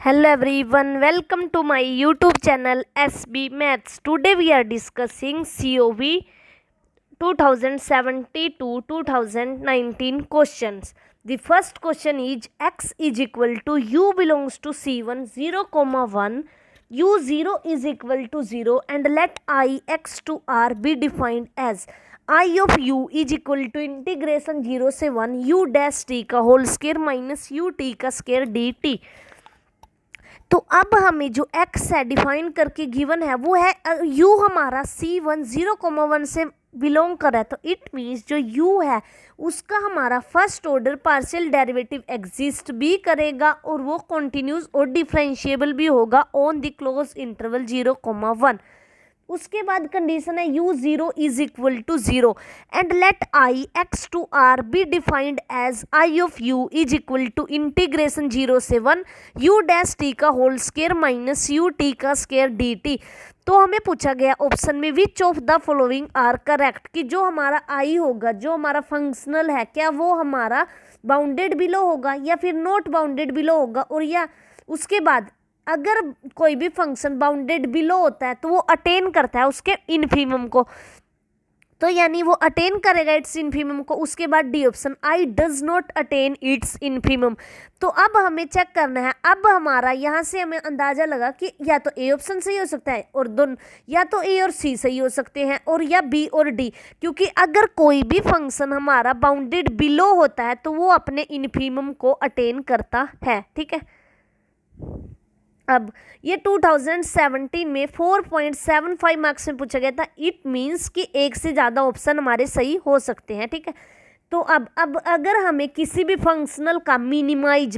Hello everyone, welcome to my YouTube channel SB Maths. Today we are discussing COV 2070 to 2019 questions. The first question is x is equal to u belongs to C1 0, 1, u0 is equal to 0 and let I x to r be defined as I of u is equal to integration 0 से 1 u dash t का whole square minus u t का square dt। तो अब हमें जो x है define करके given है वो है u हमारा C1 0, 1 से बिलोंग कर रहा है, तो इट मीन्स जो u है उसका हमारा first order partial derivative exist भी करेगा और वो कॉन्टिन्यूस और डिफरेंशिएबल भी होगा ऑन द क्लोज इंटरवल 0, 1। उसके बाद कंडीशन है u0 is equal to 0 and let I x टू r be defined as I of u is equal to integration 0 से 1 u डैश t का whole square minus u t का square dt। तो हमें पूछा गया ऑप्शन में which of the following are correct, कि जो हमारा I होगा, जो हमारा फंक्शनल है, क्या वो हमारा बाउंडेड बिलो होगा या फिर नॉट बाउंडेड बिलो होगा, और या उसके बाद अगर कोई भी फंक्शन बाउंडेड बिलो होता है तो वो अटेन करता है उसके इन्फीमम को, तो यानी वो अटेन करेगा इट्स इन्फीमम को। उसके बाद D option I does not attain its infimum. तो अब हमें चेक करना है, अब हमारा यहाँ से हमें अंदाजा लगा कि या तो ए ऑप्शन सही हो सकता है और दोनों, या तो ए और सी सही हो सकते हैं और या बी और डी, क्योंकि अगर कोई भी फंक्शन हमारा बाउंडेड बिलो होता है तो वो अपने इन्फीमम को अटेन करता है। ठीक है, अब ये 2017 में 4.75 मार्क्स में पूछा गया था। इट मीन्स कि एक से ज़्यादा ऑप्शन हमारे सही हो सकते हैं। ठीक है, तो अब अगर हमें किसी भी फंक्शनल का मिनिमाइज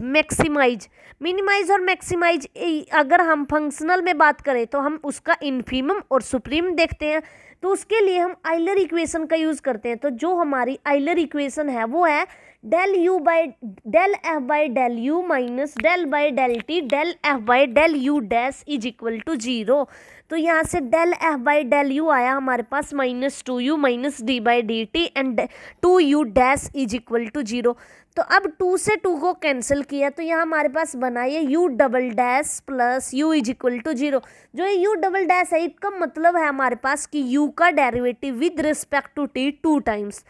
और मैक्सिमाइज अगर हम फंक्शनल में बात करें तो हम उसका इन्फीमम और सुप्रीम देखते हैं, तो उसके लिए हम आइलर इक्वेशन का यूज़ करते हैं। तो जो हमारी आइलर इक्वेशन है वो है del u by del f by del u minus del by del t del f by del u dash is equal to 0। तो यहाँ से del f by del u आया हमारे पास minus 2u minus d by d t and 2u dash is equal to 0। तो अब 2 से 2 को कैंसिल किया तो यहाँ हमारे पास बना ये u double dash plus u is equal to 0। जो ये u डबल डैश है इसका मतलब है हमारे पास कि u का derivative with respect to t 2 times.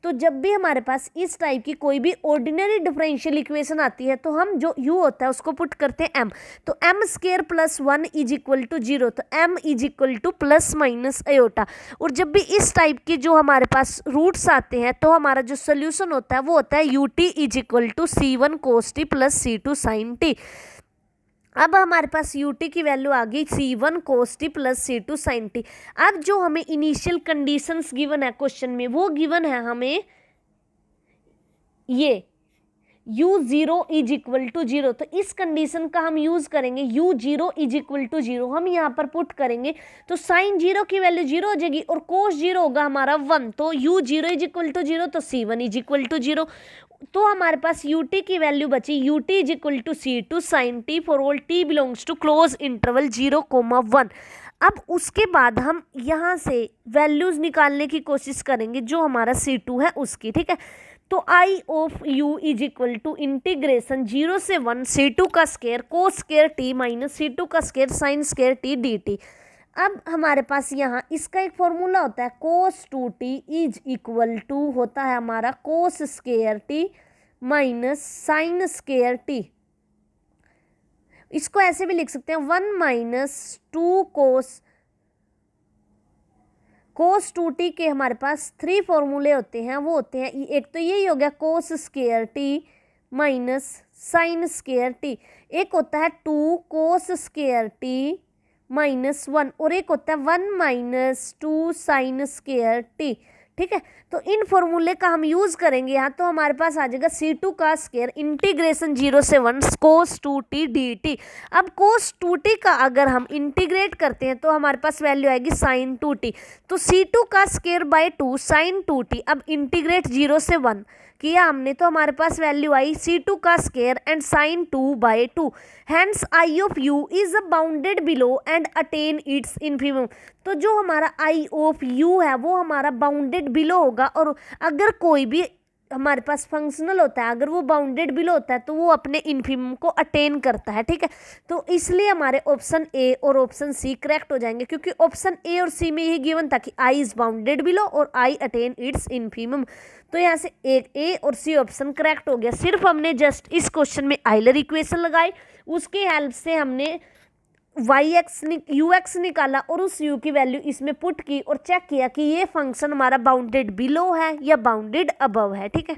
तो जब भी हमारे पास इस टाइप की कोई भी ऑर्डिनरी डिफरेंशियल इक्वेशन आती है तो हम जो u होता है उसको पुट करते हैं m। तो m square plus 1 is equal to 0, तो m is equal to plus minus iota. और जब भी इस टाइप के जो हमारे पास रूट्स आते हैं तो हमारा जो सोल्यूशन होता है वो होता है ut is equal to c1 cos t plus c2 sin t। अब हमारे पास ut की वैल्यू आ गई c1 cos t plus c2 sin t। अब जो हमें इनिशियल कंडीशंस गिवन है क्वेश्चन में वो गिवन है हमें ये u0 इज इक्वल टू 0, तो इस कंडीशन का हम यूज करेंगे u0 इज इक्वल टू 0 हम यहाँ पर पुट करेंगे तो साइन 0 की वैल्यू 0 हो जाएगी और कोस 0 होगा हमारा 1, तो u0 इज इक्वल टू 0 तो c1 इज इक्वल टू 0। तो हमारे पास ut की वैल्यू बची ut is equal to c2 sin t for all t belongs to closed interval 0, 1। अब उसके बाद हम यहाँ से वैल्यूज निकालने की कोशिश करेंगे जो हमारा c2 है उसकी। ठीक है, तो I of u is equal to integration 0 से 1 c2 का square cos square t minus c2 का square sine square t dt। अब हमारे पास यहाँ इसका एक फॉर्मूला होता है कोस 2t इज इक्वल टू होता है हमारा कोस square t minus sign square t। इसको ऐसे भी लिख सकते हैं 1 माइनस 2 कोस 2t के हमारे पास 3 फॉर्मूले होते हैं, वो होते हैं एक तो यही हो गया कोस square t minus sign square t, एक होता है 2 कोस स्क्वायर t माइनस 1 और एक होता है 1 माइनस 2 साइन स्क्वायर t। ठीक है, तो इन फॉर्मूले का हम यूज करेंगे यहाँ, तो हमारे पास आ जाएगा c2 का स्क्वायर इंटीग्रेशन 0 से 1 cos 2t dt। अब cos 2t का अगर हम इंटीग्रेट करते हैं तो हमारे पास वैल्यू आएगी sin 2t, तो c2 का स्क्वायर बाय 2 sin 2t। अब इंटीग्रेट 0 से 1 किया हमने तो हमारे पास वैल्यू आई c2 का square and sin 2 by 2। Hence I of u is bounded below and attain its infimum. तो जो हमारा I ऑफ u है वो हमारा बाउंडेड बिलो होगा और अगर कोई भी हमारे पास फंक्शनल होता है, अगर वो बाउंडेड बिलो होता है तो वो अपने इन्फिमम को अटेन करता है, ठीक है। तो इसलिए हमारे ऑप्शन ए और ऑप्शन सी करेक्ट हो जाएंगे, क्योंकि ऑप्शन ए और सी में यही गिवन था कि आई इज बाउंडेड बिलो और आई अटेन इट्स इन्फिमम। तो यहाँ से ए और सी ऑप्शन करेक्ट हो गया। सिर्फ हमने जस्ट इस क्वेश्चन में आइलर इक्वेशन लगाई, उसकी हेल्प से हमने यू एक्स निकाला और उस यू की वैल्यू इसमें पुट की और चेक किया कि ये फंक्शन हमारा बाउंडेड बिलो है या बाउंडेड अबव है, ठीक है।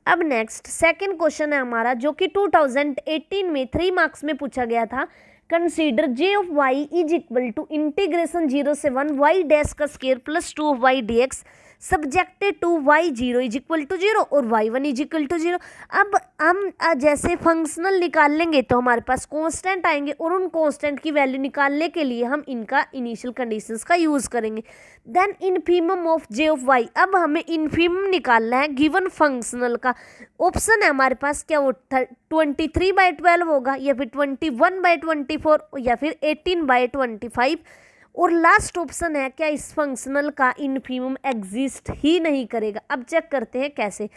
अब नेक्स्ट सेकंड क्वेश्चन है हमारा, जो कि 2018 में 3 मार्क्स में पूछा गया था। Consider J of y is equal to integration 0 से 1 वाई डैश का square plus 2 of y d x subjected to y 0 is equal to 0 और वाई 1 इज इक्वल टू 0। अब हम जैसे फंक्शनल निकाल लेंगे तो हमारे पास कांस्टेंट आएंगे और उन कांस्टेंट की वैल्यू निकालने के लिए हम इनका इनिशियल कंडीशंस का यूज करेंगे। Then infimum of J of y, अब हमें इनफीमम निकालना है गिवन फंक्शनल का। ऑप्शन है हमारे पास क्या, वो 23/12 होगा या फिर 21/24 या फिर 18/25, और लास्ट ऑप्शन है क्या इस फंक्शनल का इनफीमम एग्जिस्ट ही नहीं करेगा। अब चेक करते हैं कैसे।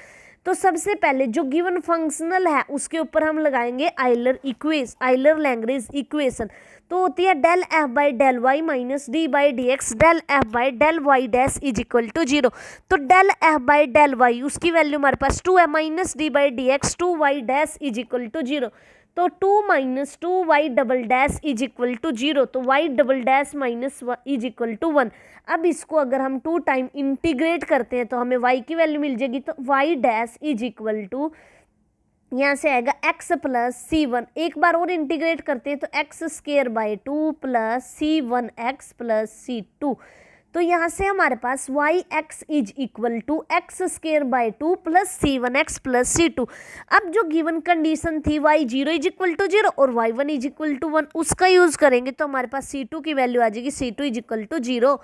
तो सबसे पहले जो गिवन फंक्शनल है उसके ऊपर हम लगाएंगे आइलर लैंग्वेज इक्वेशन। तो होती है del f by del y minus d by d x del f by del y dash is equal to 0। तो del f by del y उसकी वैल्यू हमारे पास 2 है minus d by d x 2 y dash is equal to 0। तो 2 minus 2 y double dash is equal to 0। तो y double dash minus is equal to 1। अब इसको अगर हम 2 टाइम इंटीग्रेट करते हैं तो हमें y की वैल्यू मिल जाएगी। तो y dash is equal to यहाँ से आएगा x प्लस c1। एक बार और इंटीग्रेट करते हैं तो x square by 2 plus c1x plus c2। तो यहाँ से हमारे पास y x is equal to x square by 2 plus c1x plus c2। अब जो गिवन कंडीशन थी वाई 0 इज इक्वल टू 0 और वाई 1 इज इक्वल टू 1 उसका यूज करेंगे तो हमारे पास c2 की वैल्यू आ जाएगी c2 इज इक्वल टू 0।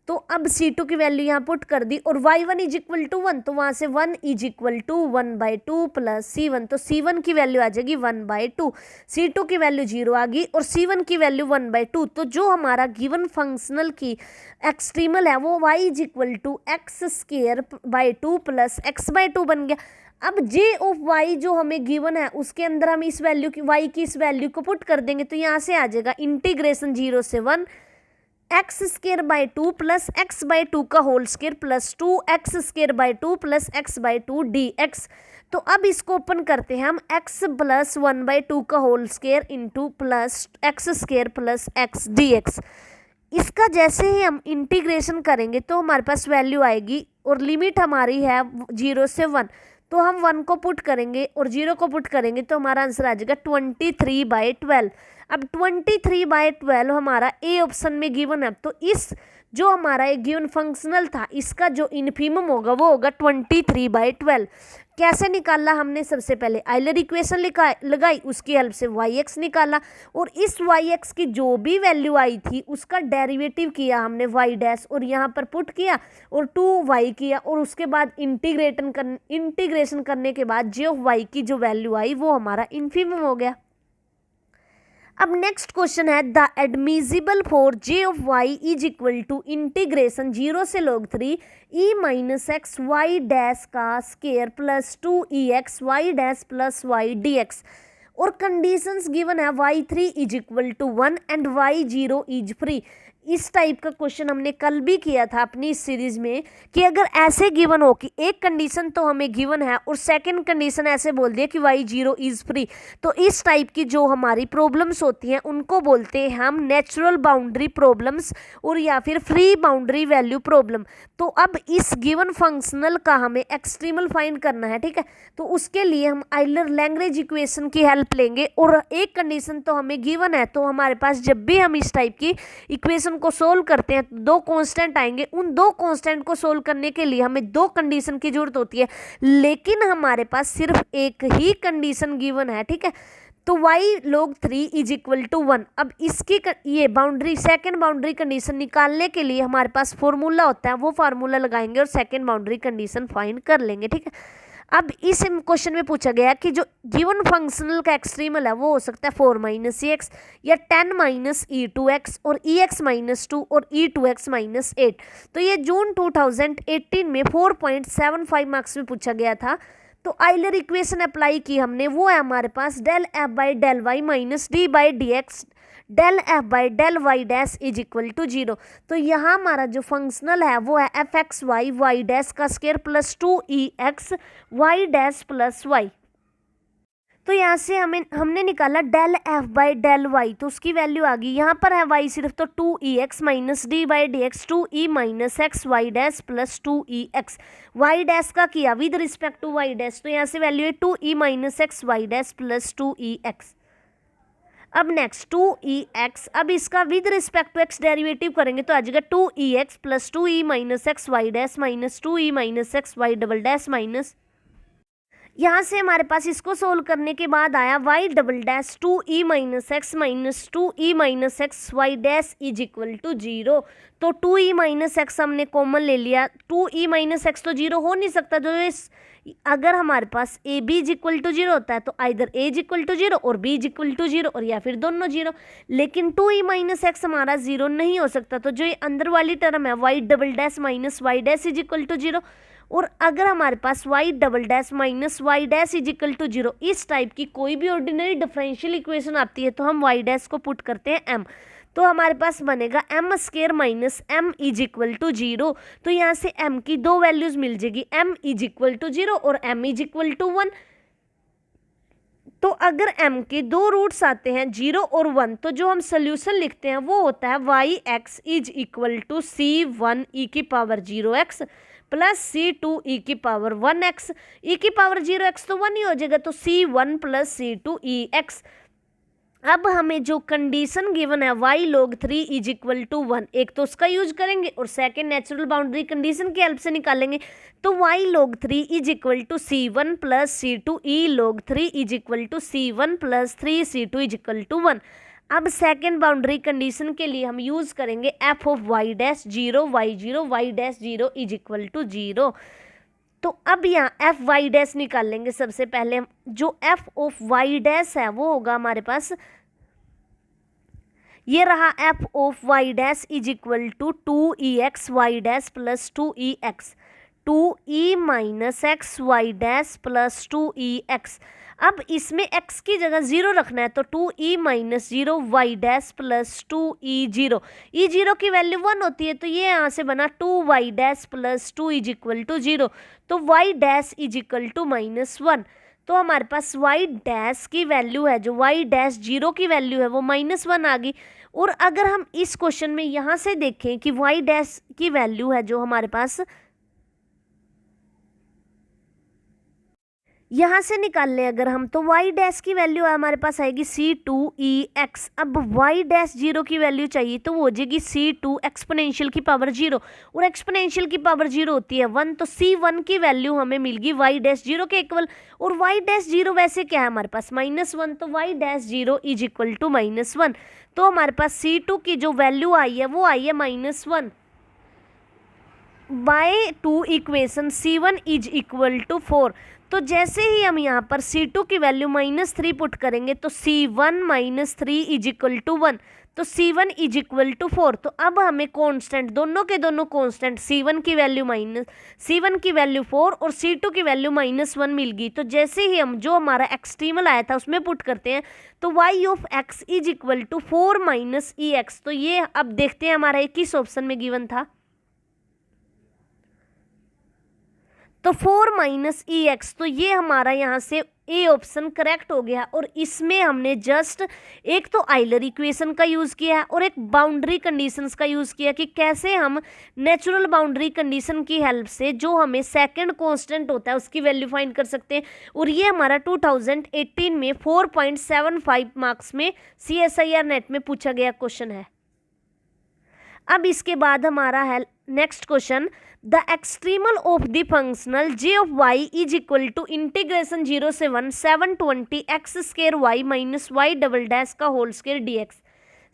तो अब c2 की वैल्यू यहाँ पुट कर दी और y1 इज इक्वल टू 1, तो वहाँ से 1 is equal to 1/2 plus c1। तो c1 की वैल्यू आ जाएगी 1/2, c2 की वैल्यू 0 आ गई और c1 की वैल्यू 1/2। तो जो हमारा गिवन फंक्शनल की एक्सट्रीमल है वो y is equal to x square by 2 plus x/2 बन गया। अब j ऑफ y जो हमें गिवन है उसके अंदर हम इस वैल्यू की y की इस वैल्यू को पुट कर देंगे तो यहाँ से आ जाएगा इंटीग्रेशन 0 से 1 x square by 2 plus x/2 का whole square plus 2 x square by 2 plus x/2 dx। तो अब इसको ओपन करते हैं हम x प्लस 1/2 का whole square into plus x square plus x dx। इसका जैसे ही हम इंटीग्रेशन करेंगे तो हमारे पास वैल्यू आएगी और लिमिट हमारी है 0 से 1। तो हम 1 को पुट करेंगे और 0 को पुट करेंगे तो हमारा आंसर आ जाएगा 23/12। अब 23/12 हमारा ए ऑप्शन में गिवन है। तो इस जो हमारा एक गिवन फंक्शनल था इसका जो इनफीमम होगा वो होगा 23/12। कैसे निकाला हमने, सबसे पहले आइलर इक्वेशन लगाई, उसकी हेल्प से वाई एक्स निकाला और इस वाई एक्स की जो भी वैल्यू आई थी उसका डेरिवेटिव किया हमने वाई डैश और यहाँ पर पुट किया और 2y किया और उसके बाद इंटीग्रेशन करने के बाद जे ऑफ वाई की जो वैल्यू आई वो हमारा इनफीमम हो गया। अब नेक्स्ट क्वेश्चन है the admissible for j of y is equal to integration 0 से log 3 e minus x y dash का square plus 2ex y dash plus y dx और कंडीशंस गिवन है y3 is equal to 1 and y0 is free. इस type का question हमने कल भी किया था अपनी इस सीरीज में कि अगर ऐसे गिवन हो कि एक कंडीशन तो हमें गिवन है और सेकंड कंडीशन ऐसे बोल दिया कि y0 इज फ्री, तो इस टाइप की जो हमारी प्रॉब्लम्स होती हैं उनको बोलते हैं हम नेचुरल बाउंड्री प्रॉब्लम्स और या फिर फ्री बाउंड्री वैल्यू प्रॉब्लम। तो अब इस गिवन फंक्शनल का हमें एक्सट्रीमल फाइंड करना है, ठीक है। तो उसके लिए हम आइलर लैंग्वेज इक्वेशन की हेल्प लेंगे और एक कंडीशन तो हमें गिवन है तो हमारे पास जब भी हम इस टाइप की इक्वेशन को सोल्व करते हैं तो 2 कांस्टेंट आएंगे। उन 2 कांस्टेंट को सोल्व करने के लिए हमें 2 कंडीशन की जरूरत होती है, लेकिन हमारे पास सिर्फ एक ही कंडीशन गिवन है, ठीक है। तो y log 3 is equal to 1। अब इसकी ये बाउंड्री सेकंड बाउंड्री कंडीशन निकालने के लिए हमारे पास फॉर्मूला होता है, वो फार्मूला लगाएंगे और सेकंड बाउंड्री कंडीशन फाइंड कर लेंगे, ठीक है। अब इस क्वेश्चन में पूछा गया कि जो गिवन फंक्शनल का एक्सट्रीमल है वो हो सकता है 4 माइनस एक्स या 10 माइनस ई टू एक्स और ई एक्स माइनस 2 और ई टू एक्स माइनस 8। तो ये जून 2018 में 4.75 मार्क्स में पूछा गया था। तो आइलर इक्वेशन अप्लाई की हमने, वो है हमारे पास del f by del y minus d by d x del f by del y dash is equal to 0। तो यहाँ हमारा जो फंक्शनल है वो है f x y y dash का square plus 2 x y dash plus y. तो यहाँ से हमने निकाला del f by del y, तो उसकी वैल्यू आ गई। यहाँ पर है वाई सिर्फ, तो 2 minus d by d x 2 minus x y dash plus 2 y dash का किया with respect to y dash, तो यहाँ से वैल्यू है 2 minus x y dash plus 2 अब नेक्स्ट 2 अब इसका with respect to x derivative करेंगे तो आ जाएगा 2 plus 2 minus x y dash minus 2 minus x y double dash minus, यहाँ से हमारे पास इसको सोल्व करने के बाद आया y double dash 2 minus x y dash is equal to 0। तो 2 माइनस एक्स हमने कॉमन ले लिया, 2 माइनस एक्स तो 0 हो नहीं सकता। जो इस अगर हमारे पास a b is equal to 0 होता है तो either a is equal to 0 or B is equal to 0 और या फिर दोनों 0, लेकिन 2 माइनस एक्स हमारा 0 नहीं हो सकता। तो जो ये अंदर वाली टर्म है y double dash minus y dash is equal to 0, और अगर हमारे पास y double dash minus y dash is equal to 0 इस टाइप की कोई भी ऑर्डिनरी डिफरेंशियल इक्वेशन आती है तो हम वाई डैश को पुट करते हैं एम, तो हमारे पास बनेगा m square minus m is equal to 0। तो यहाँ से एम की दो वैल्यूज मिल जाएगी, एम इज इक्वल टू 0 और एम इज इक्वल टू 1। तो अगर m के दो रूट्स आते हैं 0 और 1, तो जो हम सोल्यूशन लिखते हैं वो होता है y x is equal to c 1 e की पावर 0x प्लस सी 2 ई की पावर 1x, ई की पावर 0x तो 1 ही हो जाएगा, तो c1 प्लस सी 2 ई एक्स। अब हमें जो कंडीशन गिवन है y log 3 is equal to 1, एक तो उसका यूज करेंगे और सेकेंड नेचुरल बाउंड्री कंडीशन की हेल्प से निकालेंगे। तो y log 3 is equal to c1 plus c 2 e log 3 is equal to c1 plus 3 c2 is equal to 1। अब सेकेंड बाउंड्री कंडीशन के लिए हम यूज करेंगे f of y dash 0 y dash 0 is equal to 0। तो अब यहाँ F Y dash निकाल लेंगे। सबसे पहले जो एफ ऑफ वाई डैश है वो होगा हमारे पास, ये रहा f of y dash is equal to 2 y dash plus 2 minus x y dash plus 2 अब इसमें x की जगह 0 रखना है तो 2 माइनस 0 वाई डैश प्लस 2 0 की वैल्यू 1 होती है, तो ये यहाँ से बना 2 y dash plus 2 is equal to 0। तो y dash is equal to -1। तो हमारे पास वाई डैश की वैल्यू है, जो वाई डैश 0 की वैल्यू है वो -1 आ गई। और अगर हम इस क्वेश्चन में यहाँ से देखें कि वाई डैश की वैल्यू है जो हमारे पास, यहाँ से निकाल लें अगर हम, तो y डैश की वैल्यू हमारे पास आएगी c2 अब y डैश 0 की वैल्यू चाहिए तो वो हो जाएगी c2 एक्सपोनेंशियल की पावर 0, और एक्सपोनेंशियल की पावर 0 होती है 1, तो c1 की वैल्यू हमें मिल गई y डैश 0 के इक्वल। और y डैश 0 वैसे क्या है हमारे पास -1, तो y dash 0 is equal to -1। तो हमारे पास c2 की जो वैल्यू आई है वो आई है -1 by 2 equation c1 is equal to 4। तो जैसे ही हम यहाँ पर c2 की वैल्यू -3 पुट करेंगे तो c1 -3 इज इक्वल टू 1, तो c1 इज इक्वल टू 4। तो अब हमें कांस्टेंट, दोनों के दोनों कांस्टेंट, c1 की वैल्यू 4 और c2 की वैल्यू -1 मिल गई। तो जैसे ही हम जो हमारा एक्सट्रीमल आया था उसमें पुट करते हैं तो y of x is equal to 4 minus e x. तो ये अब देखते हैं हमारा किस ऑप्शन में गिवन था, तो 4 माइनस ई एक्स, तो ये हमारा यहाँ से ए ऑप्शन करेक्ट हो गया। और इसमें हमने जस्ट एक तो आइलर इक्वेशन का यूज़ किया है और एक बाउंड्री कंडीशंस का यूज़ किया कि कैसे हम नेचुरल बाउंड्री कंडीशन की हेल्प से जो हमें सेकंड कांस्टेंट होता है उसकी वैल्यू फाइंड कर सकते हैं। और ये हमारा 2018 में 4.75 मार्क्स में CSIR नेट में पूछा गया क्वेश्चन है। अब इसके बाद हमारा है next question, the extremal of the functional j of y is equal to integration 0 से 1 720 x square y minus y double dash का whole square dx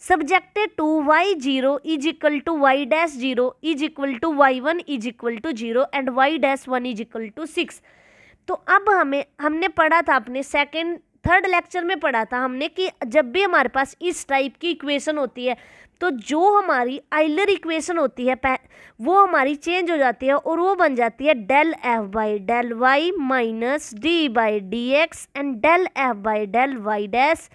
subjected to y0 is equal to y dash 0 is equal to y1 is equal to 0 and y dash 1 is equal to 6। तो अब हमने पढ़ा था अपने third lecture में पढ़ा था हमने कि जब भी हमारे पास इस टाइप की इक्वेशन होती है तो जो हमारी आइलर इक्वेशन होती है वो हमारी चेंज हो जाती है और वो बन जाती है del f by del y minus d by d x and del f by del y dash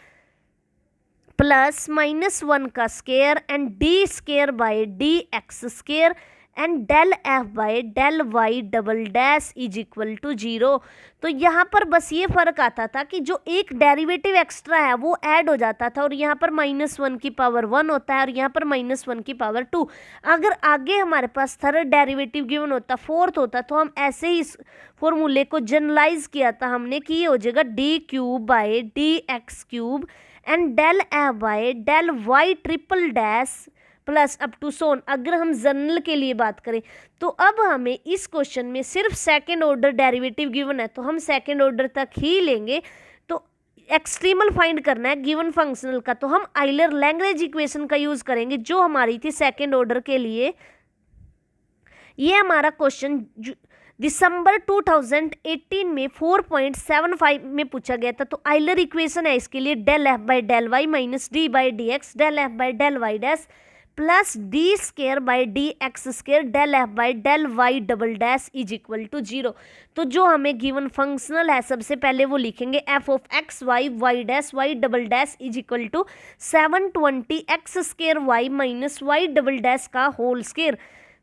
plus -1 का square and d square by d x square and del f by del y double dash is equal to 0। तो यहाँ पर बस ये फ़र्क आता था कि जो एक डेरिवेटिव एक्स्ट्रा है वो ऐड हो जाता था और यहाँ पर -1 की पावर 1 होता है और यहाँ पर -1 की पावर 2। अगर आगे हमारे पास थर्ड डेरिवेटिव गिवन होता, फोर्थ होता, तो हम ऐसे ही इस फॉर्मूले को जनरलाइज किया था हमने कि ये हो जाएगा d cube by d x cube and del f by del y triple dash plus up to सोन। अगर हम जनरल के लिए बात करें तो अब हमें इस क्वेश्चन में सिर्फ सेकंड ऑर्डर डेरिवेटिव गिवन है तो हम सेकंड ऑर्डर तक ही लेंगे। तो एक्सट्रीमल फाइंड करना है गिवन फंक्शनल का, तो हम आइलर लैंग्वेज इक्वेशन का यूज करेंगे जो हमारी थी सेकंड ऑर्डर के लिए। ये हमारा क्वेश्चन दिसंबर 2018 में 4.75 में पूछा गया था। तो आइलर इक्वेशन है इसके लिए del f by del y minus d by d x del f by del y dash plus d square by d x square del f by del y double dash is equal to 0। तो जो हमें given functional है सबसे पहले वो लिखेंगे f of x y y dash y double dash is equal to 720 x square y minus y double dash का whole square.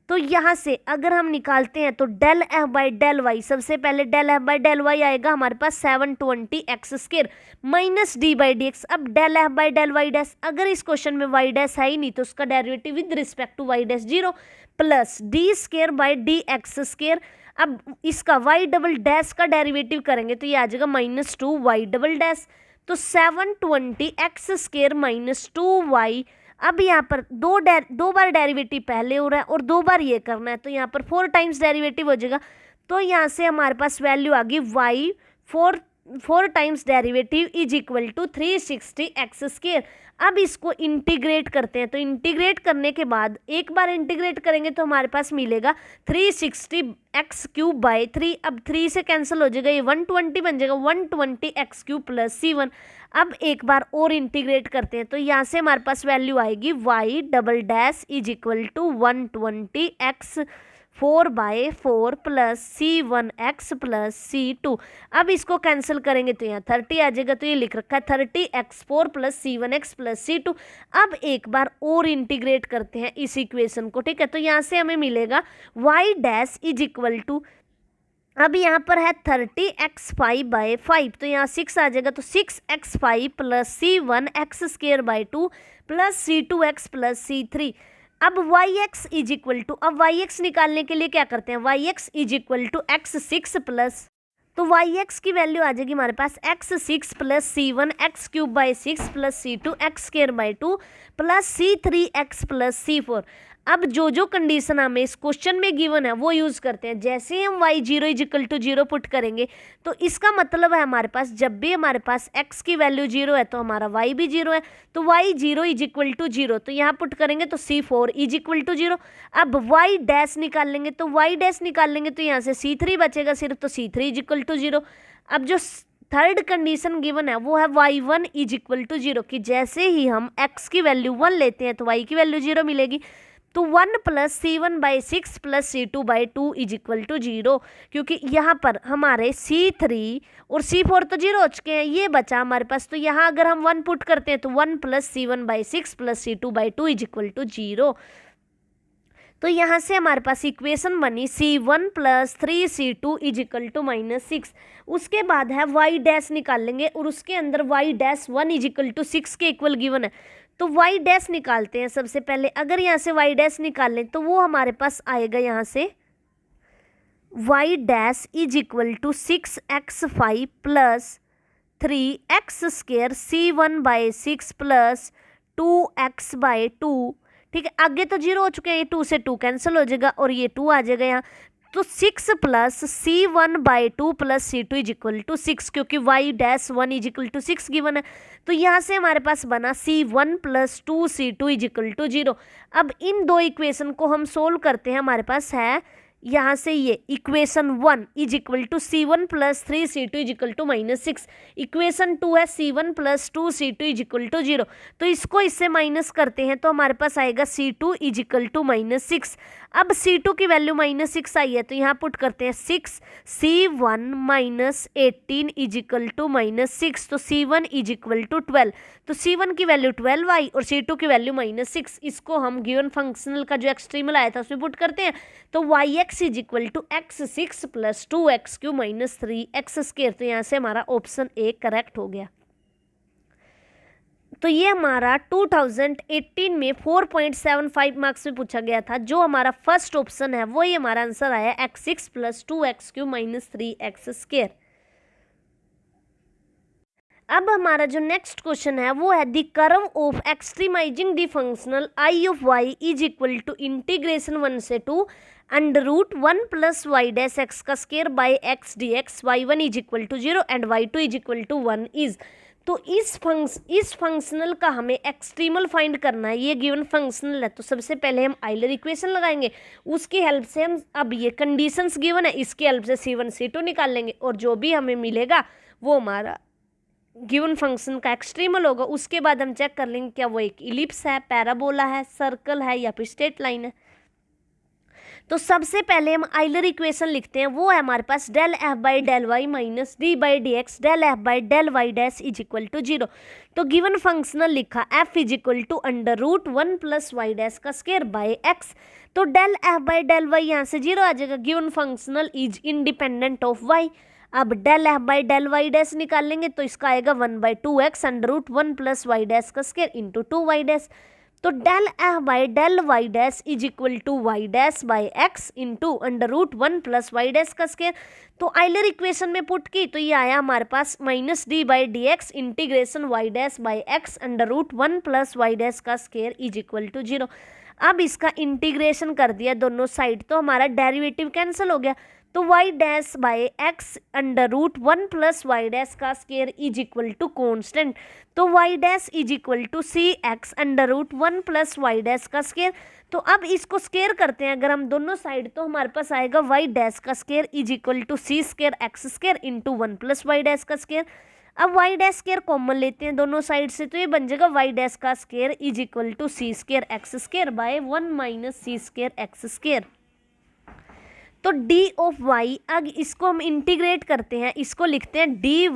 तो यहाँ से अगर हम निकालते हैं तो del f by del y, सबसे पहले del f by del y आएगा हमारे पास 720 x square minus d by d x. अब del f by del y dash, अगर इस क्वेश्चन में वाई डैश है ही नहीं तो उसका derivative with respect to y dash 0 plus d square by d x square. अब इसका वाई डबल डैश का डेरिवेटिव करेंगे तो ये आ जाएगा -2 वाई डबल डैश। तो 720 एक्स स्केयर माइनस 2 वाई। अब यहाँ पर दो बार डेरिवेटिव पहले हो रहा है और 2 बार ये करना है तो यहाँ पर 4 टाइम्स डेरिवेटिव हो जाएगा। तो यहाँ से हमारे पास वैल्यू आ गई y 4 times derivative is equal to 360 x square. अब इसको इंटीग्रेट करते हैं तो इंटीग्रेट करने के बाद एक बार इंटीग्रेट करेंगे तो हमारे पास मिलेगा 360 एक्स क्यूब बाई 3। अब 3 से कैंसिल हो जाएगा, ये 120 बन जाएगा 120 एक्स क्यूब प्लस C1। अब एक बार और इंटीग्रेट करते हैं तो यहाँ से हमारे पास वैल्यू आएगी y double dash is equal to 120 x 4/4 plus C1 x plus C2। अब इसको कैंसिल करेंगे तो यहाँ 30 आ जाएगा, तो ये लिख रखा है 30 x4 plus C1 x plus C2। अब एक बार और इंटीग्रेट करते हैं इस इक्वेशन को, ठीक है। तो यहाँ से हमें मिलेगा y dash is equal to, अब यहाँ पर है 30x5/5 तो यहाँ 6 आ जाएगा, तो 6x5 plus C1 x square by 2 plus C2 x plus C3। अब yx इज इक्वल टू, अब yx निकालने के लिए क्या करते हैं, yx is equal to x6 plus, तो yx की वैल्यू आ जाएगी हमारे पास x6 plus C1 x cube by 6 plus C2 x square by 2 plus C3 x plus C4। अब जो कंडीशन हमें इस क्वेश्चन में गिवन है वो यूज़ करते हैं। जैसे ही हम y0 is equal to 0 put करेंगे तो इसका मतलब है हमारे पास जब भी हमारे पास x की वैल्यू 0 है तो हमारा y भी 0 है, तो y0 इज इक्वल टू 0, तो यहाँ पुट करेंगे तो C4 इज इक्वल टू 0। अब y डैश निकाल लेंगे तो यहाँ से C3 बचेगा सिर्फ, तो C3 इज इक्वल टू 0। अब जो थर्ड कंडीशन गिवन है वो है y1 इज इक्वल टू 0 कि जैसे ही हम x की वैल्यू 1 लेते हैं तो y की वैल्यू 0 मिलेगी, तो 1 plus C1/6 plus C2/2 is equal to 0, क्योंकि यहाँ पर हमारे C3 और C4 तो 0 हो चुके हैं, ये बचा हमारे पास। तो यहाँ अगर हम 1 पुट करते हैं तो 1 plus C1/6 plus C2/2 is equal to 0। तो यहाँ से हमारे पास इक्वेशन बनी C1 plus 3C2 is equal to -6। उसके बाद है y डैश निकाल लेंगे और उसके अंदर y dash 1 is equal to 6 के इक्वल गिवन है, तो y डैश निकालते हैं सबसे पहले। अगर यहाँ से y डैश निकाल लें तो वो हमारे पास आएगा यहाँ से y dash is equal to 6x5 plus 3x square C1/6 plus 2x/2, ठीक है। आगे तो 0 हो चुके हैं, ये 2 से 2 कैंसिल हो जाएगा और ये 2 आ जाएगा यहाँ, तो 6 plus C1/2 plus C2 is equal to 6, क्योंकि y dash 1 is equal to 6 given है। तो यहाँ से हमारे पास बना C1 plus 2C2 is equal to 0। अब इन दो इक्वेशन को हम सोल्व करते हैं, हमारे पास है यहाँ से ये equation 1 is equal to C1 plus 3C2 is equal to -6, equation 2 है C1 plus 2C2 is equal to 0, तो इसको इससे माइनस करते हैं तो हमारे पास आएगा C2 इज इक्वल टू -6। अब C2 की वैल्यू -6 आई है तो यहाँ पुट करते हैं 6, C1 minus 18 is equal to -6, तो C1 इज इक्वल टू 12, तो C1 की वैल्यू 12 आई और C2 की वैल्यू -6। इसको हम गिवन फंक्शनल का जो एक्सट्रीमल आया था उसमें पुट करते हैं तो yx is equal to x6 plus 2x³ minus 3x², तो यहाँ से हमारा ऑप्शन ए करेक्ट हो गया। तो ये हमारा 2018 में 4.75 मार्क्स में पूछा गया था। जो हमारा फर्स्ट ऑप्शन है वो ही हमारा आंसर आया x6 plus 2x³ minus 3x²। अब हमारा जो नेक्स्ट क्वेश्चन है वो है the curve of extremizing the functional I of y is equal to integration 1 से 2 under root 1 plus y dash x का square by x d x, y1 is equal to 0 and y2 is equal to 1 is. तो इस functional का हमें extremal find करना है। ये given functional है तो सबसे पहले हम आइलर इक्वेशन लगाएंगे, उसकी हेल्प से हम अब ये कंडीशंस गिवन है इसकी हेल्प से C1 C2 निकाल लेंगे और जो भी हमें मिलेगा वो हमारा गिवन फंक्शन का एक्सट्रीमल होगा। उसके बाद हम चेक कर लेंगे क्या वो एक इलिप्स है, पैराबोला है, सर्कल है या फिर स्ट्रेट लाइन है। तो सबसे पहले हम आइलर इक्वेशन लिखते हैं, वो है हमारे पास del f by del y minus d by d x del f by del y dash is equal to 0। तो गिवन फंक्शनल लिखा f is equal to under root 1 plus y dash का square by x, तो del f by del y यहाँ से 0 आ जाएगा। Given functional is independent of y. अब del f by del y dash निकाल लेंगे तो इसका आएगा 1/2x under root 1 plus y dash का स्केयर इंटू 2y डैश। तो del f by del y dash is equal to y dash by x into under root 1 plus y dash का square. तो Euler equation में put की तो ये आया हमारे पास minus d by d x integration y dash by x under root 1 plus y dash का स्केयर इज इक्वल टू 0। अब इसका इंटीग्रेशन कर दिया दोनों साइड तो हमारा डेरिवेटिव कैंसिल हो गया, तो y dash by x under root 1 plus y dash का square is equal to constant, तो y dash is equal to c x under root 1 plus y dash का स्केयर। तो अब इसको स्केयर करते हैं अगर हम दोनों साइड तो हमारे पास आएगा वाई डैश का square is equal to c square x square into 1 plus y dash का स्केयर। अब वाई डैश स्केयर कॉमन लेते हैं दोनों साइड से तो ये बन जाएगा वाई डैश का square is equal to c square x square by 1 minus c square x square. तो d ऑफ y, अब इसको हम इंटीग्रेट करते हैं, इसको लिखते हैं dy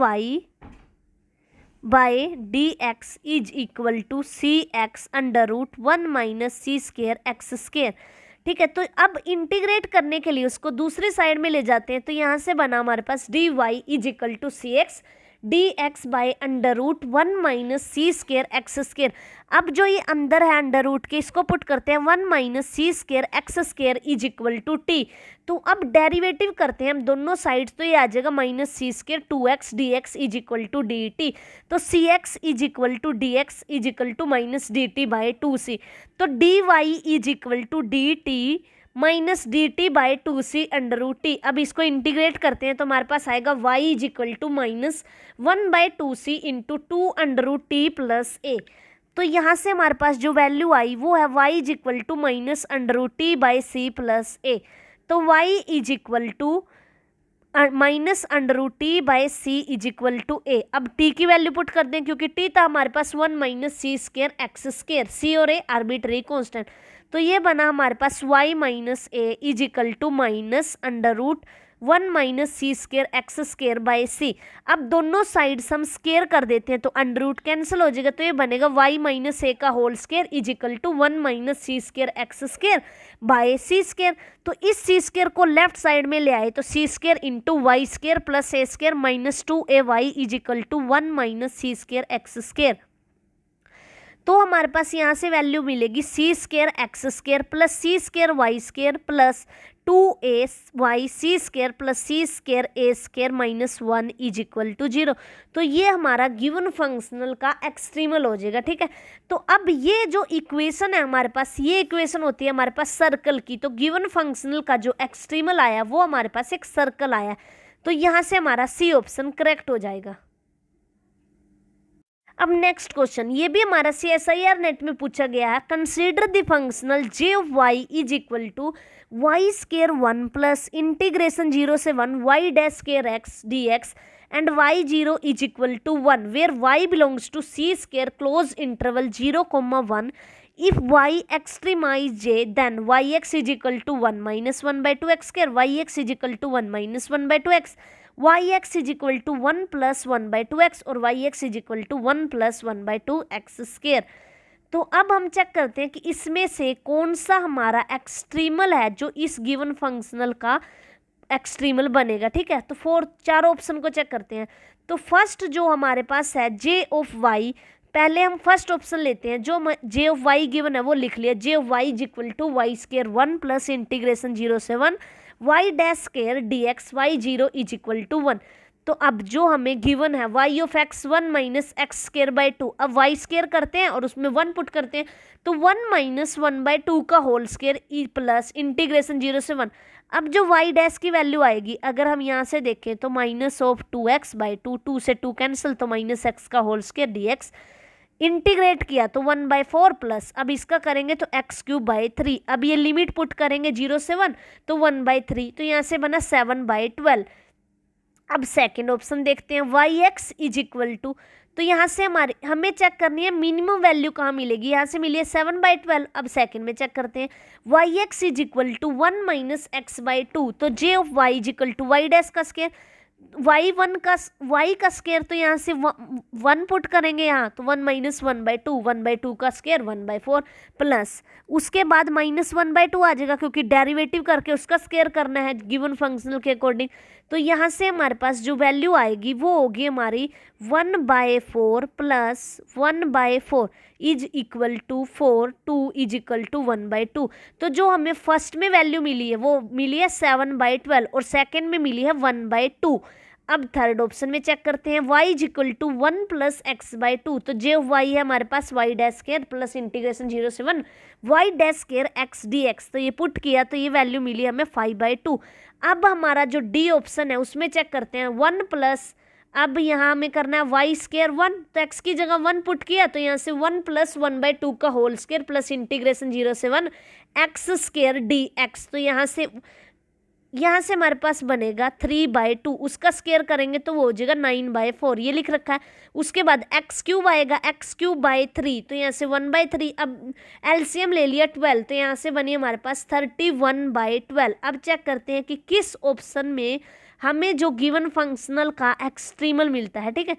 by d x is equal to c x under root 1 minus c square x square. ठीक है, तो अब इंटीग्रेट करने के लिए उसको दूसरी साइड में ले जाते हैं तो यहाँ से बना हमारे पास dy is equal to c x d x by under root 1 minus c square x square. अब जो ये अंदर है अंडर रूट के इसको पुट करते हैं 1 minus c square x square is equal to t. तो अब डेरिवेटिव करते हैं हम दोनों साइड्स तो ये आ जाएगा minus c square 2x d x is equal to d t. तो c x is equal to d x is equal to minus d t by 2c। तो d y is equal to d t minus d t by 2c under root t. अब इसको integrate करते हैं तो हमारे पास आएगा y is equal to minus 1/2c into 2 under root t plus a. तो यहाँ से हमारे पास जो वैल्यू आई वो है y is equal to minus under root t by c plus a. तो y is equal to minus under root t by c is equal to a. अब t की वैल्यू पुट कर दें क्योंकि t था हमारे पास 1 minus c square x square, c और a आर्बिट्री कॉन्स्टेंट। तो ये बना हमारे पास y minus a is equal to minus under root 1 minus c square x square by c. अब दोनों साइड्स हम स्केयर कर देते हैं तो अंडर रूट कैंसिल हो जाएगा तो ये बनेगा y माइनस ए का whole square is equal to 1 minus c square x square by c square. तो इस सी स्केयर को लेफ्ट साइड में ले आए तो c square into y square plus a square minus 2ay is equal to 1 minus c square x square. तो हमारे पास यहाँ से वैल्यू मिलेगी c square x square plus c square y square plus 2ay c square plus c square a square minus 1 is equal to 0। तो ये हमारा given functional का एक्सट्रीमल हो जाएगा। ठीक है, तो अब ये जो इक्वेशन है हमारे पास ये इक्वेशन होती है हमारे पास सर्कल की। तो गिवन फंक्शनल का जो एक्सट्रीमल आया वो हमारे पास एक सर्कल आया, तो यहाँ से हमारा सी ऑप्शन करेक्ट हो जाएगा। अब नेक्स्ट क्वेश्चन, ये भी हमारा CSIR नेट में पूछा गया है। Consider the functional j of y is equal to y square 1 plus integration 0 से 1 y dash square x dx and y0 is equal to 1 where y belongs to c square close interval 0, 1. If y extremize j, then yx is equal to 1 minus 1 by 2x square, yx is equal to 1 minus 1 by 2x, yx is equal to 1 plus 1 by 2x और yx is equal to 1 plus 1 by 2x square। तो अब हम check करते हैं कि इसमें से कौन सा हमारा एक्सट्रीमल है जो इस गिवन फंक्शनल का एक्सट्रीमल बनेगा। ठीक है, तो चारों ऑप्शन को चेक करते हैं। तो फर्स्ट जो हमारे पास है j ऑफ y, पहले हम फर्स्ट ऑप्शन लेते हैं। जो j ऑफ y गिवन है वो लिख लिया, j of y is equal to y square 1 plus integration 0 से 1 y dash square dx y0 is equal to 1। तो अब जो हमें गिवन है y of x 1 minus x square by 2, अब y स्केयर करते हैं और उसमें 1 पुट करते हैं, तो 1 माइनस 1 बाई 2 का whole square e plus integration 0 से 1। अब जो y डैश की वैल्यू आएगी, अगर हम यहाँ से देखें तो माइनस ऑफ 2x बाई 2, 2 से 2 कैंसिल, तो माइनस एक्स का होल स्केयर dx, इंटीग्रेट किया तो 1/4 प्लस, अब इसका करेंगे तो x क्यूब बाई 3, अब ये लिमिट पुट करेंगे 0 से 1 तो 1/3, तो यहाँ से बना 7/12। अब सेकेंड ऑप्शन देखते हैं, yx इज इक्वल टू, तो यहाँ से हमें चेक करनी है मिनिमम वैल्यू कहाँ मिलेगी, यहाँ से मिली है 7/12। अब सेकेंड में चेक करते हैं, yx is equal to 1 minus x by 2, तो j of y is equal to y dash का स्केयर y का स्केयर, तो यहाँ से 1 पुट करेंगे यहाँ, तो 1 माइनस 1/2, 1/2 का स्केयर 1/4 प्लस, उसके बाद माइनस 1/2 आ जाएगा क्योंकि डेरिवेटिव करके उसका स्केयर करना है गिवन फंक्शनल के अकॉर्डिंग। तो यहाँ से हमारे पास जो वैल्यू आएगी वो होगी हमारी 1/4 plus 1/4 is equal to 4, 2 is equal to 1/2। तो जो हमें फर्स्ट में वैल्यू मिली है वो मिली है 7/12 और सेकेंड में मिली है 1/2। अब थर्ड ऑप्शन में चेक करते हैं, y is equal to 1 plus x by 2, तो j ऑफ y है हमारे पास y dash square plus integration 0 से 1 y dash square x dx, तो ये पुट किया तो ये वैल्यू मिली हमें 5/2। अब हमारा जो डी ऑप्शन है उसमें चेक करते हैं 1 प्लस, अब यहाँ हमें करना है वाई स्केयर 1, तो x की जगह 1 पुट किया तो यहाँ से 1 प्लस 1/2 का होल स्केयर प्लस इंटीग्रेशन 0 से 1 x स्केयर dx, तो यहाँ से हमारे पास बनेगा 3/2, उसका स्केयर करेंगे तो वो हो जाएगा 9/4, ये लिख रखा है। उसके बाद x क्यूब आएगा, x क्यूब बाई 3, तो यहाँ से 1/3, अब एलसीएम ले लिया 12, तो यहाँ से बनी हमारे पास 31/12। अब चेक करते हैं कि किस ऑप्शन में हमें जो गिवन फंक्शनल का एक्सट्रीमल मिलता है। ठीक है,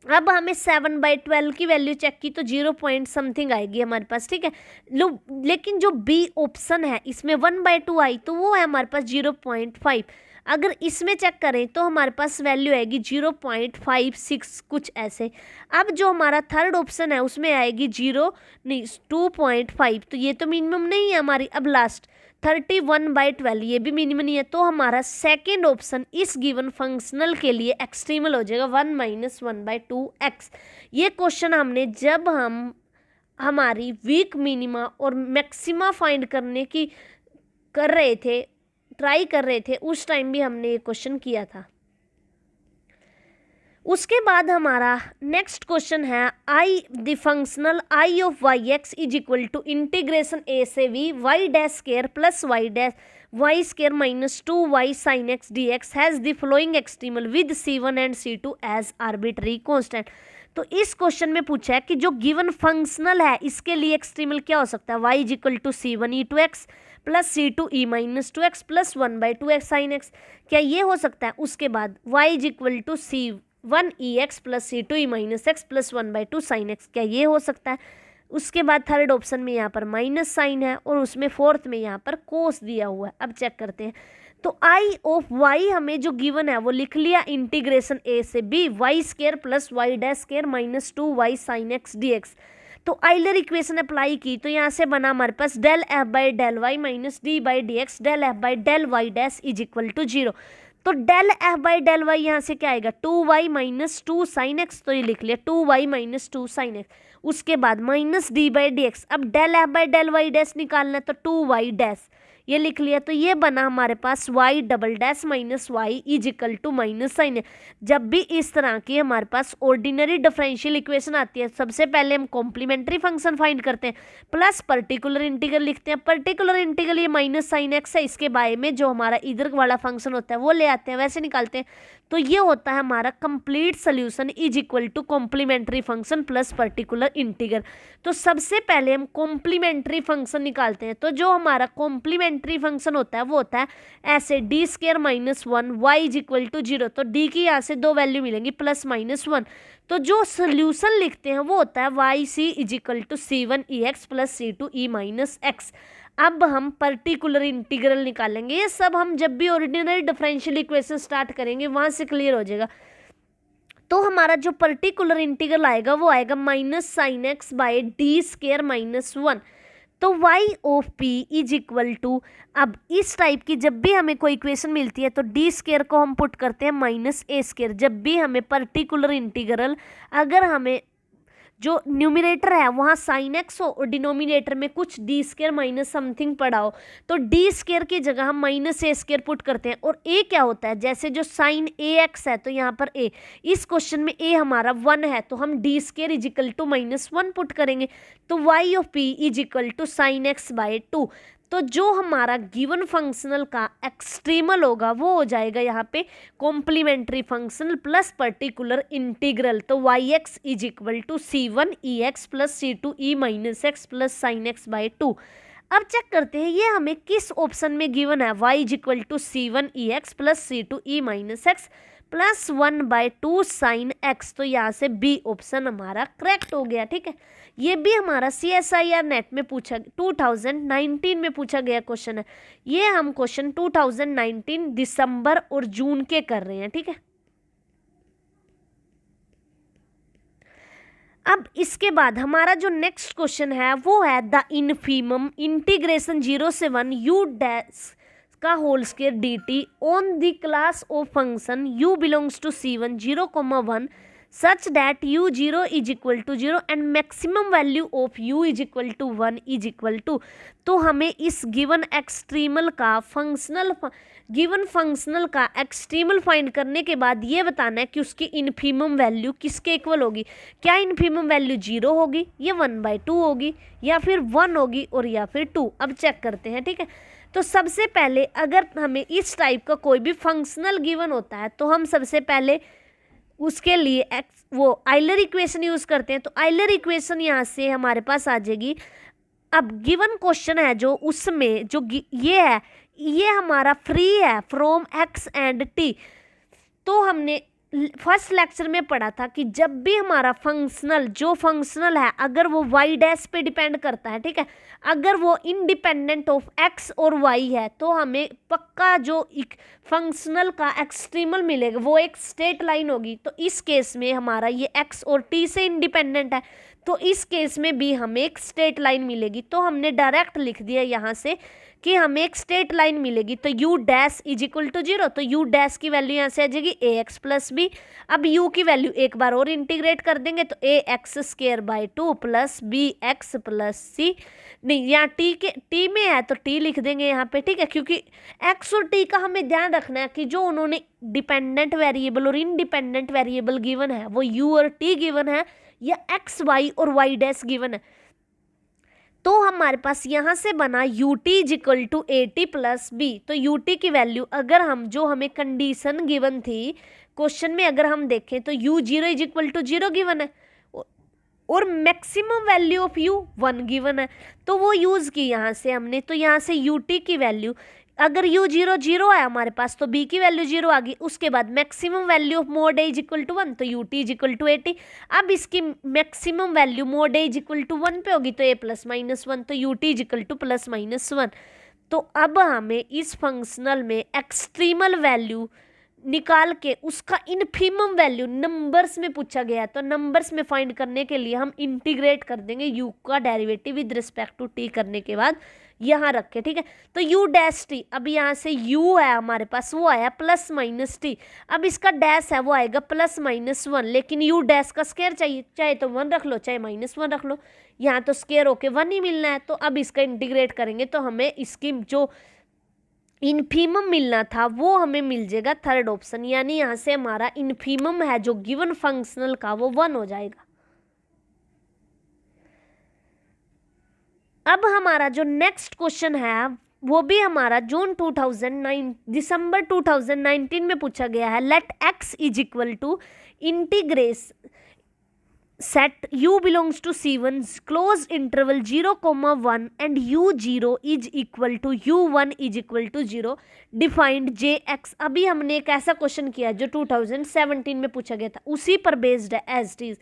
अब हमें 7/12 की वैल्यू चेक की तो 0 पॉइंट समथिंग आएगी हमारे पास। ठीक है, लेकिन जो बी ऑप्शन है इसमें 1/2 आई तो वो है हमारे पास 0.5। अगर इसमें चेक करें तो हमारे पास वैल्यू आएगी 0.56 कुछ ऐसे। अब जो हमारा थर्ड ऑप्शन है उसमें आएगी 2.5, तो ये तो मिनिमम नहीं है हमारी। अब लास्ट 31/12, ये भी मिनिमम नहीं है, तो हमारा सेकेंड ऑप्शन इस गिवन फंक्शनल के लिए एक्सट्रीमल हो जाएगा 1 माइनस 1/2x। ये क्वेश्चन हमने जब हम हमारी वीक मिनिमा और मैक्सिमा फाइंड करने की ट्राई कर रहे थे उस टाइम भी हमने ये क्वेश्चन किया था। उसके बाद हमारा नेक्स्ट क्वेश्चन है the functional I of y x is equal to integration a से b y dash square plus y square minus 2y sine x d x has the following extremal with C1 and C2 as arbitrary constant. तो इस question में पूछा है कि जो given functional है इसके लिए एक्सट्रीमल क्या हो सकता है, y is equal to C1e2x plus C2e minus 2x plus 1/2x sine x, क्या ये हो सकता है। उसके बाद y is equal to C1ex plus C2e minus x plus 1/2 sine x, क्या ये हो सकता है। उसके बाद थर्ड ऑप्शन में यहाँ पर माइनस साइन है और उसमें फोर्थ में यहाँ पर कोस दिया हुआ है। अब चेक करते हैं, तो आई ऑफ वाई हमें जो गिवन है वो लिख लिया इंटीग्रेशन ए से b y square plus y dash square minus 2y sine x d x. तो आइलर इक्वेशन अप्लाई की तो यहाँ से बना हमारे पास del f by del y minus d by d x del f by del y dash is equal to 0। तो del f by del y यहाँ से क्या आएगा 2y माइनस 2 साइन एक्स, तो ये लिख लिया 2y माइनस 2 साइन एक्स। उसके बाद minus d by d x, अब del f by del y dash निकालना है तो 2y डैश, ये लिख लिया। तो ये बना हमारे पास y double dash minus y is equal to minus sine है। जब भी इस तरह की हमारे पास ऑर्डिनरी डिफरेंशियल इक्वेशन आती है, सबसे पहले हम कॉम्प्लीमेंट्री फंक्शन फाइंड करते हैं प्लस पर्टिकुलर इंटीग्रल लिखते हैं। पर्टिकुलर इंटीग्रल ये माइनस साइन एक्स है, इसके बारे में जो हमारा इधर वाला फंक्शन होता है वो ले आते हैं, वैसे निकालते हैं। तो ये होता है हमारा complete solution is equal to complementary function plus particular integral. तो सबसे पहले हम कॉम्प्लीमेंट्री फंक्शन निकालते हैं। तो जो हमारा कॉम्प्लीमेंट्री फंक्शन होता है वो होता है ऐसे d square minus one y is equal to zero. तो डी की यहाँ से दो वैल्यू मिलेंगी प्लस माइनस वन। तो जो सोल्यूशन लिखते हैं वो होता है y c is equal to c one e x plus c two e minus x. अब हम पर्टिकुलर इंटीग्रल निकालेंगे। ये सब हम जब भी ऑर्डिनरी डिफरेंशियल इक्वेशन स्टार्ट करेंगे वहां से क्लियर हो जाएगा। तो हमारा जो पर्टिकुलर इंटीग्रल आएगा वो आएगा minus sine x by d square minus one. तो y of p is equal to, अब इस टाइप की जब भी हमें कोई इक्वेशन मिलती है तो डी स्क्वायर को हम पुट करते हैं माइनस ए स्क्वायर। जब भी हमें पर्टिकुलर इंटीग्रल, अगर हमें जो न्यूमिनेटर है वहाँ साइन एक्स हो और डिनोमिनेटर में कुछ डी स्क्वायर माइनस समथिंग पड़ा हो, तो डी स्क्वायर की जगह हम माइनस ए स्क्वायर पुट करते हैं। और ए क्या होता है, जैसे जो साइन ए एक्स है तो यहाँ पर ए, इस क्वेश्चन में ए हमारा वन है तो हम d square is equal to minus one put करेंगे। तो y of p is equal to sine x by two. तो जो हमारा गिवन फंक्शनल का एक्सट्रीमल होगा वो हो जाएगा यहाँ पे complementary functional plus particular integral. तो y x is equal to c one e x plus c two e minus x plus sine x by two. अब चेक करते हैं ये हमें किस ऑप्शन में गिवन है। y is equal to c one e x plus c two e minus x plus one by two sine x. तो यहाँ से बी ऑप्शन हमारा करेक्ट हो गया। ठीक है, ये भी हमारा CSIR नेट में पूछा 2019 में पूछा गया क्वेश्चन है। ये हम क्वेश्चन 2019 दिसंबर और जून के कर रहे हैं। ठीक है, अब इसके बाद हमारा जो नेक्स्ट क्वेश्चन है वो है द इनफीमम इंटीग्रेशन 0 से 1 u डैश का whole square d t on the class of function u belongs to c1 0,1 such that u0 is equal to 0 and maximum value of u is equal to 1 is equal to। तो हमें इस given extremal का extremal find करने के बाद ये बताना है कि उसकी इनफीमम वैल्यू किसके इक्वल होगी। क्या इनफीमम वैल्यू 0 होगी, या 1/2 होगी, या फिर 1 होगी, और या फिर 2। अब चेक करते हैं। ठीक है, तो सबसे पहले अगर हमें इस टाइप का कोई भी फंक्शनल गिवन होता है तो हम सबसे पहले उसके लिए वो आइलर इक्वेशन यूज़ करते हैं। तो आइलर इक्वेशन यहाँ से हमारे पास आ जाएगी। अब गिवन क्वेश्चन है जो उसमें जो ये है, ये हमारा फ्री है फ्रॉम एक्स एंड टी। तो हमने फर्स्ट लेक्चर में पढ़ा था कि जब भी हमारा फंक्शनल है अगर वो y डैश पे डिपेंड करता है, ठीक है, अगर वो इंडिपेंडेंट ऑफ x और y है तो हमें पक्का जो फंक्शनल का एक्सट्रीमल मिलेगा वो एक स्ट्रेट लाइन होगी। तो इस केस में हमारा ये x और t से इंडिपेंडेंट है, तो इस केस में भी हमें एक स्ट्रेट लाइन मिलेगी। तो हमने डायरेक्ट लिख दिया यहाँ से कि हमें एक स्ट्रेट लाइन मिलेगी। तो u dash is equal to 0, तो u डैश की वैल्यू यहाँ से आ जाएगी ax प्लस b। अब u की वैल्यू एक बार और इंटीग्रेट कर देंगे तो ax square by 2 plus bx plus c। नहीं, यहाँ t में है तो t लिख देंगे यहाँ पे। ठीक है, क्योंकि x और t का हमें ध्यान रखना है कि जो उन्होंने डिपेंडेंट वेरिएबल और इंडिपेंडेंट वेरिएबल गिवन है वो u और t गिवन है, या x y और y डैश गिवन है। तो हमारे पास यहाँ से बना ut is equal to AT plus b. तो ut की वैल्यू अगर हम जो हमें कंडीशन गिवन थी क्वेश्चन में अगर हम देखें तो u0 is equal to 0 given है और maximum value of u 1 given है, तो वो यूज़ की यहाँ से हमने। तो यहाँ से ut की वैल्यू अगर u0 0 है हमारे पास तो b की वैल्यू 0 आ गई। उसके बाद maximum value of mod a is equal to 1, तो ut इज इक्वल टू 80। अब इसकी maximum value mod a is equal to 1 पे होगी तो a प्लस माइनस 1, तो ut is equal to plus minus 1। तो अब हमें इस फंक्शनल में एक्सट्रीमल वैल्यू निकाल के उसका इनफीमम वैल्यू नंबर्स में पूछा गया है, तो नंबर्स में फाइंड करने के लिए हम इंटीग्रेट कर देंगे u का derivative with respect to t करने के बाद यहाँ रखे। ठीक है, तो u डैश टी, अब यहाँ से u है हमारे पास वो आया प्लस माइनस टी। अब इसका डैश है वो आएगा प्लस माइनस 1, लेकिन u डैश का स्क्वायर चाहिए, चाहे तो 1 रख लो चाहे माइनस 1 रख लो, यहाँ तो स्क्वायर होके 1 ही मिलना है। तो अब इसका इंटीग्रेट करेंगे तो हमें इसकी जो इन्फीमम मिलना था वो हमें मिल जाएगा थर्ड ऑप्शन, यानी यहाँ से हमारा इन्फीमम है जो गिवन फंक्शनल का वो 1 हो जाएगा। अब हमारा जो नेक्स्ट क्वेश्चन है वो भी हमारा दिसंबर 2019 में पूछा गया है। Let x is equal to इंटीग्रेस set u belongs to C1 close interval 0,1 and u0 is equal to u1 is equal to 0 defined jx। अभी हमने एक ऐसा क्वेश्चन किया जो 2017 में पूछा गया था, उसी पर बेस्ड है एज इट इज।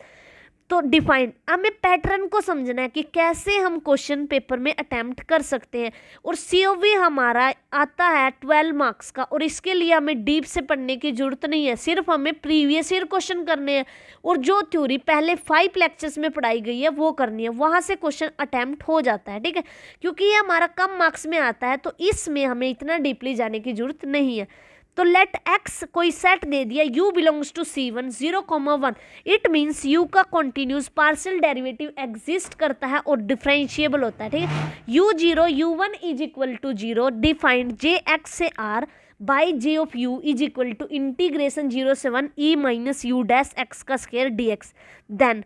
तो डिफाइंड, हमें पैटर्न को समझना है कि कैसे हम क्वेश्चन पेपर में अटेम्प्ट कर सकते हैं। और सीओवी हमारा आता है 12 मार्क्स का, और इसके लिए हमें डीप से पढ़ने की जरूरत नहीं है, सिर्फ हमें प्रीवियस ईयर क्वेश्चन करने हैं और जो थ्योरी पहले 5 लेक्चर्स में पढ़ाई गई है वो करनी है, वहाँ से क्वेश्चन अटेम्प्ट हो जाता है। ठीक है, क्योंकि ये हमारा कम मार्क्स में आता है तो इसमें हमें इतना डीपली जाने की जरूरत नहीं है। तो लेट x कोई सेट दे दिया u belongs to C1 0,1, it means u का कॉन्टिन्यूस पार्शियल डेरिवेटिव एग्जिस्ट करता है और डिफरेंशिएबल होता है। ठीक है, u0 u1 is equal to 0 defined jx से r by j of u is equal to integration 0 से 1 e minus u dash x का स्क्वायर dx। देन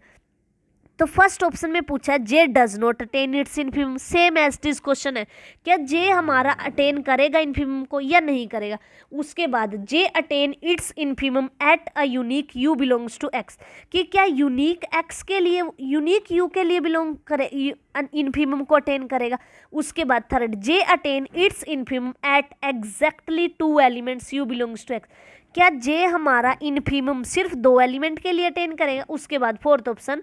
तो फर्स्ट ऑप्शन में पूछा है J does not attain its infimum, same as this question है, क्या j हमारा अटेन करेगा इन्फीमम को या नहीं करेगा। उसके बाद J attain its infimum at a unique u belongs to X, कि क्या यूनिक एक्स के लिए, यूनिक यू के लिए बिलोंग करे इन्फीमम को अटेन करेगा। उसके बाद third j attain its infimum at exactly 2 elements u belongs to x, क्या जे हमारा इन्फीमम सिर्फ 2 एलिमेंट के लिए अटेन करेगा। उसके बाद फोर्थ ऑप्शन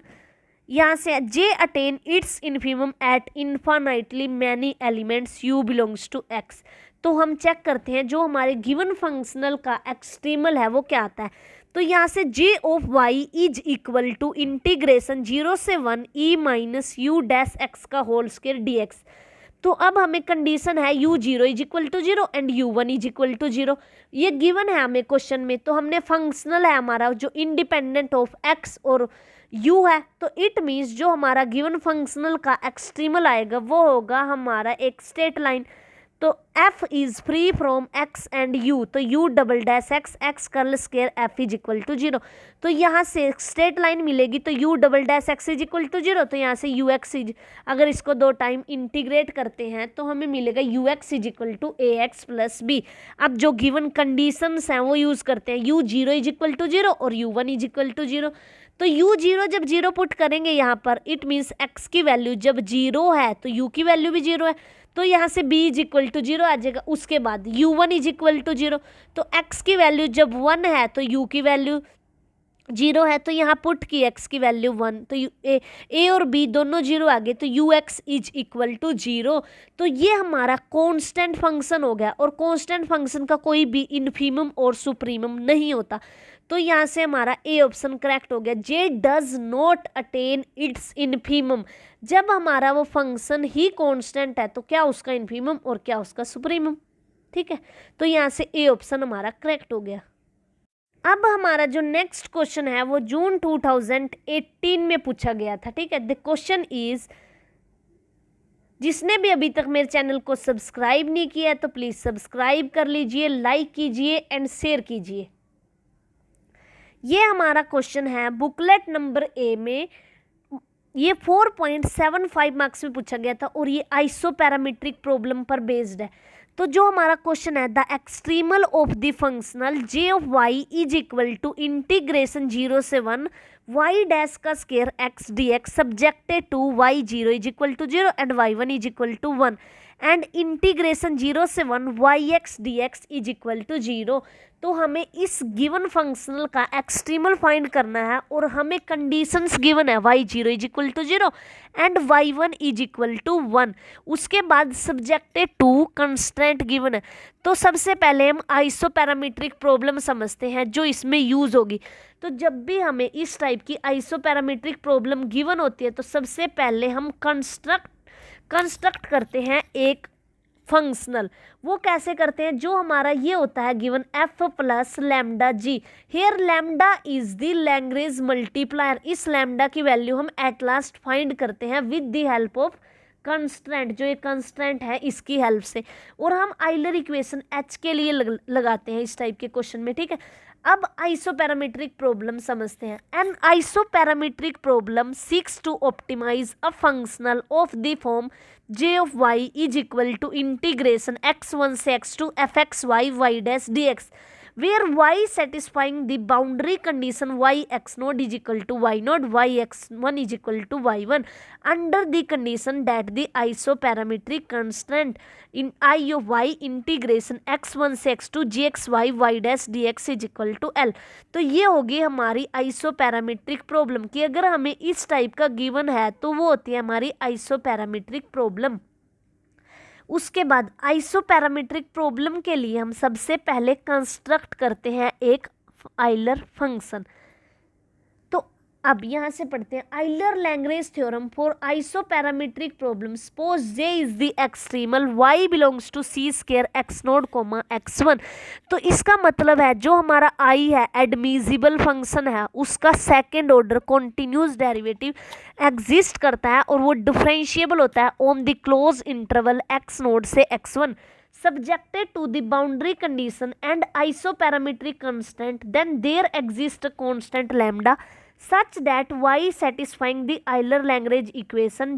यहाँ से J attain its infimum at infinitely many elements u belongs to X. तो हम चेक करते हैं जो हमारे गिवन फंक्शनल का एक्सट्रीमल है वो क्या आता है। तो यहाँ से J of y is equal to integration 0 से 1 e minus u dash x का होल स्क्वायर डी एक्स। तो अब हमें कंडीशन है u0 is equal to 0 and u1 is equal to 0, ये गिवन है हमें क्वेश्चन में। तो हमने फंक्शनल है हमारा जो इंडिपेंडेंट ऑफ x और u है, तो इट मीन्स जो हमारा गिवन फंक्शनल का एक्सट्रीमल आएगा वो होगा हमारा एक स्ट्रेट लाइन। तो f is free from x and u, तो u double dash x curl square f is equal to 0। तो यहाँ से स्ट्रेट लाइन मिलेगी तो u double dash x is equal to 0, तो यहाँ से ux इज, अगर इसको 2 टाइम इंटीग्रेट करते हैं तो हमें मिलेगा ux is equal to ax plus b। अब जो गिवन कंडीशंस हैं वो यूज़ करते हैं, u0 इज इक्वल टू 0 और u1 इज इक्वल टू 0। तो u0 जब 0 पुट करेंगे यहाँ पर, इट मीन्स x की वैल्यू जब 0 है तो u की वैल्यू भी 0 है, तो यहाँ से b इज इक्वल टू 0 आ जाएगा। उसके बाद u1 इज इक्वल टू 0, तो x की वैल्यू जब 1 है तो u की वैल्यू 0 है, तो यहाँ पुट की x की वैल्यू 1, तो a और b दोनों 0 आ गए, तो ux इज इक्वल टू 0। तो ये हमारा कांस्टेंट फंक्शन हो गया, और कांस्टेंट फंक्शन का कोई भी इन्फीमम और सुप्रीमम नहीं होता। तो यहाँ से हमारा ए ऑप्शन करेक्ट हो गया। J does not attain its infimum, जब हमारा वो फंक्शन ही कांस्टेंट है तो क्या उसका इन्फीमम और क्या उसका सुप्रीमम। ठीक है, तो यहाँ से ए ऑप्शन हमारा करेक्ट हो गया। अब हमारा जो नेक्स्ट क्वेश्चन है वो जून 2018 में पूछा गया था। ठीक है, द क्वेश्चन इज, जिसने भी अभी तक मेरे चैनल को सब्सक्राइब नहीं किया है तो प्लीज़ सब्सक्राइब कर लीजिए, लाइक कीजिए एंड शेयर कीजिए। ये हमारा क्वेश्चन है बुकलेट नंबर ए में, ये 4.75 मार्क्स में पूछा गया था और ये आइसोपैरामीट्रिक प्रॉब्लम पर बेस्ड है। तो जो हमारा क्वेश्चन है, the extremal of the functional J of y is equal to integration 0 से 1 वाई डैश का square x d x subjected to y0 is equal to 0 and y1 is equal to 1 and integration 0 से 1 yx dx is equal to 0। तो हमें इस given functional का extremal find करना है और हमें कंडीशंस गिवन है y0 is equal to 0 and y1 is equal to 1। उसके बाद सब्जेक्टेड टू कंस्ट्रेंट गिवन है। तो सबसे पहले हम आइसोपैरामीट्रिक प्रॉब्लम समझते हैं जो इसमें यूज़ होगी। तो जब भी हमें इस टाइप की आइसोपैरामीट्रिक प्रॉब्लम गिवन होती है तो सबसे पहले हम कंस्ट्रक्ट करते हैं एक फंक्शनल। वो कैसे करते हैं, जो हमारा ये होता है given f plus lambda g, here lambda is the Lagrange multiplier. इस लैम्डा की वैल्यू हम एट लास्ट फाइंड करते हैं with the help of constant, जो ये कंस्टेंट है इसकी हेल्प से, और हम आइलर इक्वेशन एच के लिए लगाते हैं इस टाइप के क्वेश्चन में, ठीक है। अब आइसोपैरामेट्रिक प्रॉब्लम समझते हैं। An isoparametric problem seeks to optimize a functional of the form j of y is equal to integration x1 से x2 fxy y dash dx where y satisfying the boundary condition y x naught is equal to y naught, y x1 is equal to y1 under the condition that the isoparametric constant in I of y integration x1 से x2 gxy y dash dx is equal to l। तो ये होगी हमारी आइसोपैरामेट्रिक problem कि अगर हमें इस type का गिवन है तो वो होती है हमारी आइसोपैरामेट्रिक प्रॉब्लम। उसके बाद आइसोपैरामेट्रिक प्रॉब्लम के लिए हम सबसे पहले कंस्ट्रक्ट करते हैं एक आइलर फंक्शन। तो अब यहाँ से पढ़ते हैं Euler Lagrange theorem for isoparametric problem. Suppose J is the extremal y belongs to c square x naught comma x1। तो इसका मतलब है जो हमारा i है एडमिजिबल फंक्शन है उसका second order continuous derivative exist करता है और वो डिफरेंशिएबल होता है on the close interval x note से x1 subjected to the boundary condition and isoparametric constant, then there exists a constant lambda such that y satisfying the Euler-Lagrange equation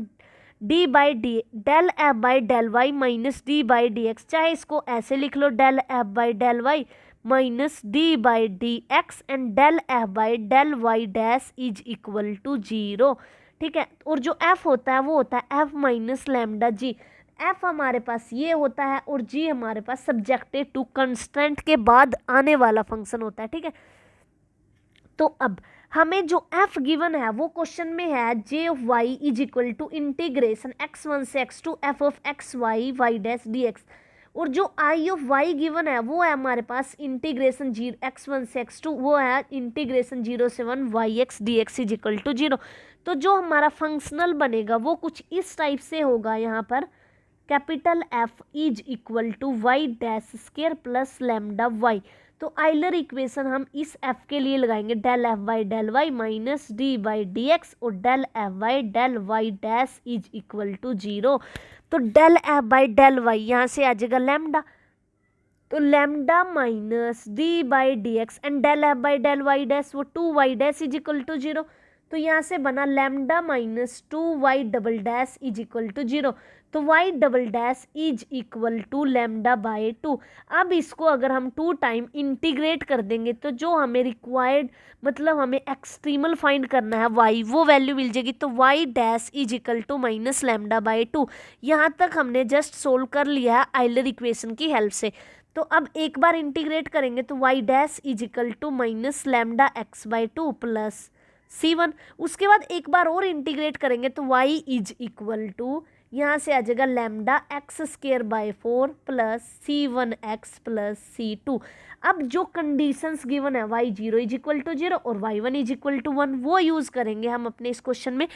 d by d del f by del y minus d by dx, चाहे इसको ऐसे लिख लो del f by del y minus d by dx and del f by del y dash is equal to 0, ठीक है। और जो f होता है वो होता है f माइनस लैम्डा जी। f हमारे पास ये होता है और g हमारे पास सब्जेक्टेड टू कंस्टेंट के बाद आने वाला फंक्शन होता है, ठीक है। तो अब हमें जो f गिवन है वो क्वेश्चन में है j of y is equal to integration x1 से x2 f of x y y dash dx, और जो i ऑफ y गिवन है वो है हमारे पास इंटीग्रेशन x1 से x2, वो है इंटीग्रेशन 0 से 1 yx dx is equal to 0। तो जो हमारा फंक्शनल बनेगा वो कुछ इस टाइप से होगा, यहाँ पर capital F is equal to y dash square plus lambda y. तो आइलर इक्वेशन हम इस f के लिए लगाएंगे del f by del y minus d by d x और del f by del y dash is equal to 0। तो del f by del y यहाँ से आ जाएगा लैम्डा, तो lambda minus d by d x and del f by del y dash वो 2 y dash is equal to 0। तो यहाँ से बना lambda minus 2 y double dash is equal to 0। तो y double dash is equal to lambda by 2। अब इसको अगर हम 2 टाइम इंटीग्रेट कर देंगे तो जो हमें रिक्वायर्ड मतलब हमें एक्सट्रीमल फाइंड करना है y वो वैल्यू मिल जाएगी। तो y dash is equal to minus lambda by 2। यहाँ तक हमने जस्ट सोल्व कर लिया है आइलर इक्वेशन की हेल्प से। तो अब एक बार इंटीग्रेट करेंगे तो y dash is equal to minus lambda x by 2 plus c1। उसके बाद एक बार और इंटीग्रेट करेंगे तो y इज इक्वल टू यहाँ से आ जाएगा lambda x square by 4 plus c1x plus c2। अब जो कंडीशंस गिवन है y0 इज इक्वल टू 0 और y1 इज इक्वल टू 1 वो यूज़ करेंगे हम अपने इस क्वेश्चन में।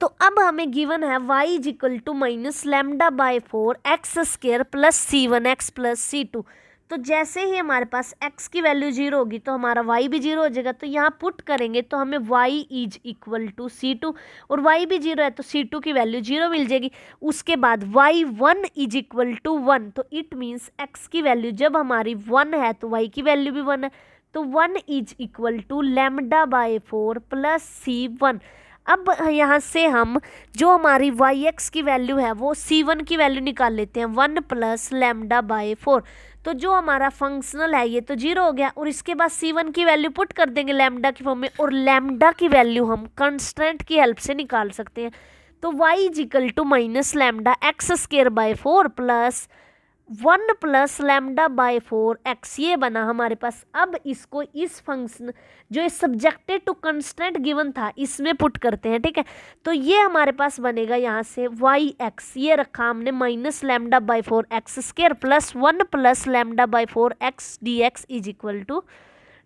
तो अब हमें गिवन है y is equal to minus lambda by 4 x square plus c1x plus c2। तो जैसे ही हमारे पास x की वैल्यू 0 होगी तो हमारा y भी 0 हो जाएगा। तो यहाँ पुट करेंगे तो हमें y is equal to c2 और y भी 0 है तो c2 की वैल्यू 0 मिल जाएगी। उसके बाद y1 इज इक्वल टू 1, तो इट मीन्स x की वैल्यू जब हमारी 1 है तो y की वैल्यू भी 1 है। तो 1 is equal to lambda by 4 plus c1। अब यहाँ से हम जो हमारी yx की वैल्यू है वो c1 की वैल्यू निकाल लेते हैं 1 प्लस लैम्डा बाय 4। तो जो हमारा फंक्शनल है ये तो 0 हो गया और इसके बाद c1 की वैल्यू पुट कर देंगे लैम्डा की फॉर्म में, और लैम्डा की वैल्यू हम कंस्टेंट की हेल्प से निकाल सकते हैं। तो y is equal to minus lambda x square by 4 plus 1 plus lambda by 4 x, ये बना हमारे पास। अब इसको इस फंक्शन जो इस सब्जेक्टेड टू कंस्टेंट गिवन था इसमें पुट करते हैं, ठीक है। तो ये हमारे पास बनेगा यहाँ से वाई एक्स, ये रखा हमने minus lambda by 4 x square plus 1 plus lambda by 4 x d x is equal to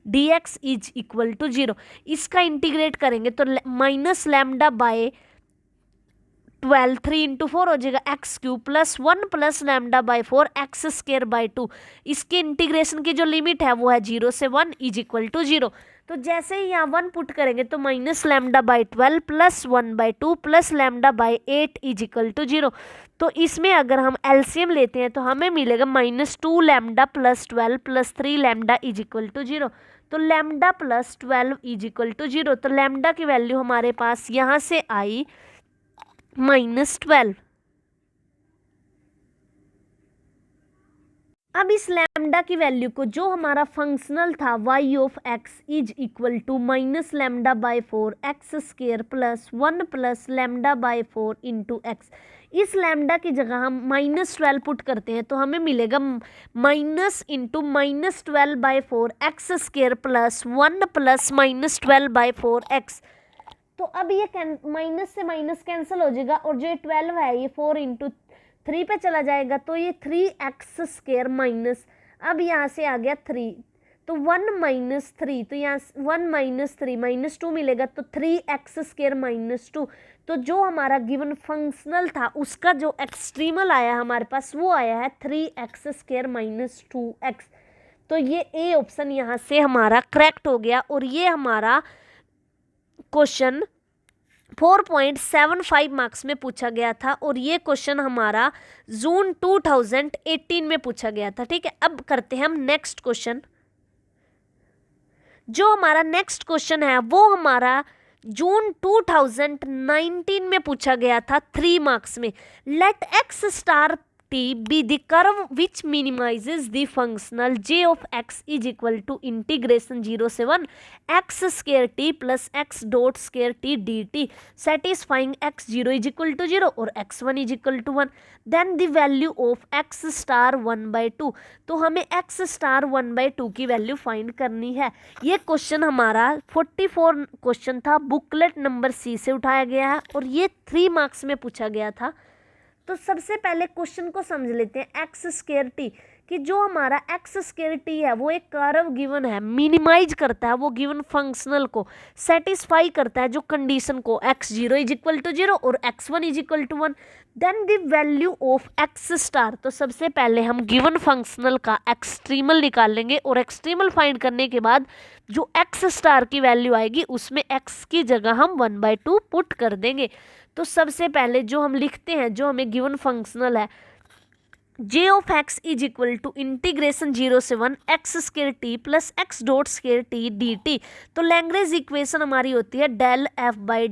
dx is equal to 0। इसका इंटीग्रेट करेंगे तो माइनस लैम्डा बाय 12 3 इंटू 4 हो जाएगा x cube plus 1 plus lambda by 4 x square bye 2। इसके integration की जो limit है वो है 0 से 1 इज इक्वल टू 0। तो जैसे ही यहाँ 1 पुट करेंगे तो minus lambda by 12 plus 1/2 plus lambda by 8 is equal to 0। तो इसमें अगर हम एलसीएम लेते हैं तो हमें मिलेगा -2 lambda plus 12 plus 3 lambda is equal to 0। तो lambda plus 12 is equal to 0। तो लैम्डा की वैल्यू हमारे पास यहाँ से आई -12। अब इस लैम्डा की वैल्यू को जो हमारा फंक्शनल था y of x is equal to minus lambda by 4 x square plus 1 plus lambda by 4 into x, इस लैम्डा की जगह हम -12 पुट करते हैं तो हमें मिलेगा minus into -12/4 x square plus 1 plus -12/4 x. तो अब ये माइनस से माइनस कैंसिल हो जाएगा और जो ये 12 है ये 4 इंटू 3 पे चला जाएगा तो ये 3x स्केयर माइनस, अब यहाँ से आ गया 3 तो 1 माइनस 3, तो यहाँ 1 माइनस 3 -2 मिलेगा तो 3x स्केयर -2। तो जो हमारा गिवन फंक्शनल था उसका जो एक्सट्रीमल आया हमारे पास वो आया है 3x स्केयर -2x। तो ये ए ऑप्शन यहाँ से हमारा करेक्ट हो गया और ये हमारा क्वेश्चन 4.75 मार्क्स में पूछा गया था और ये क्वेश्चन हमारा जून 2018 में पूछा गया था। ठीक है, अब करते हैं हम नेक्स्ट क्वेश्चन। जो हमारा नेक्स्ट क्वेश्चन है वो हमारा जून 2019 में पूछा गया था 3 मार्क्स में। Let x star t be the curve which minimizes the functional j of x is equal to integration 0 से 1 x square t plus x dot square t dt satisfying x0 is equal to 0 और x1 is equal to 1, then the value of x star 1/2। तो हमें x star 1/2 की value find करनी है। ये question हमारा 44 question था, बुकलेट नंबर C से उठाया गया है और ये 3 मार्क्स में पूछा गया था। तो सबसे पहले क्वेश्चन को समझ लेते हैं एक्स स्केयर टी, कि जो हमारा एक्स स्केयर टी है वो एक कर्व गिवन है, मिनिमाइज करता है वो गिवन फंक्शनल को, सेटिस्फाई करता है जो कंडीशन को x0 इज इक्वल टू 0 और x1 is equal to 1, then the value of x star. तो सबसे पहले हम गिवन फंक्शनल का एक्सट्रीमल निकाल लेंगे और एक्सट्रीमल फाइंड करने के बाद जो एक्स स्टार की वैल्यू आएगी उसमें x की जगह हम 1/2 पुट कर देंगे। तो सबसे पहले जो हम लिखते हैं, जो हमें गिवन फंक्शनल है j of x is equal to integration 0 से 1 x square t plus x dot square t d t. तो लैग्रेंज इक्वेशन हमारी होती है डेल एफ बाई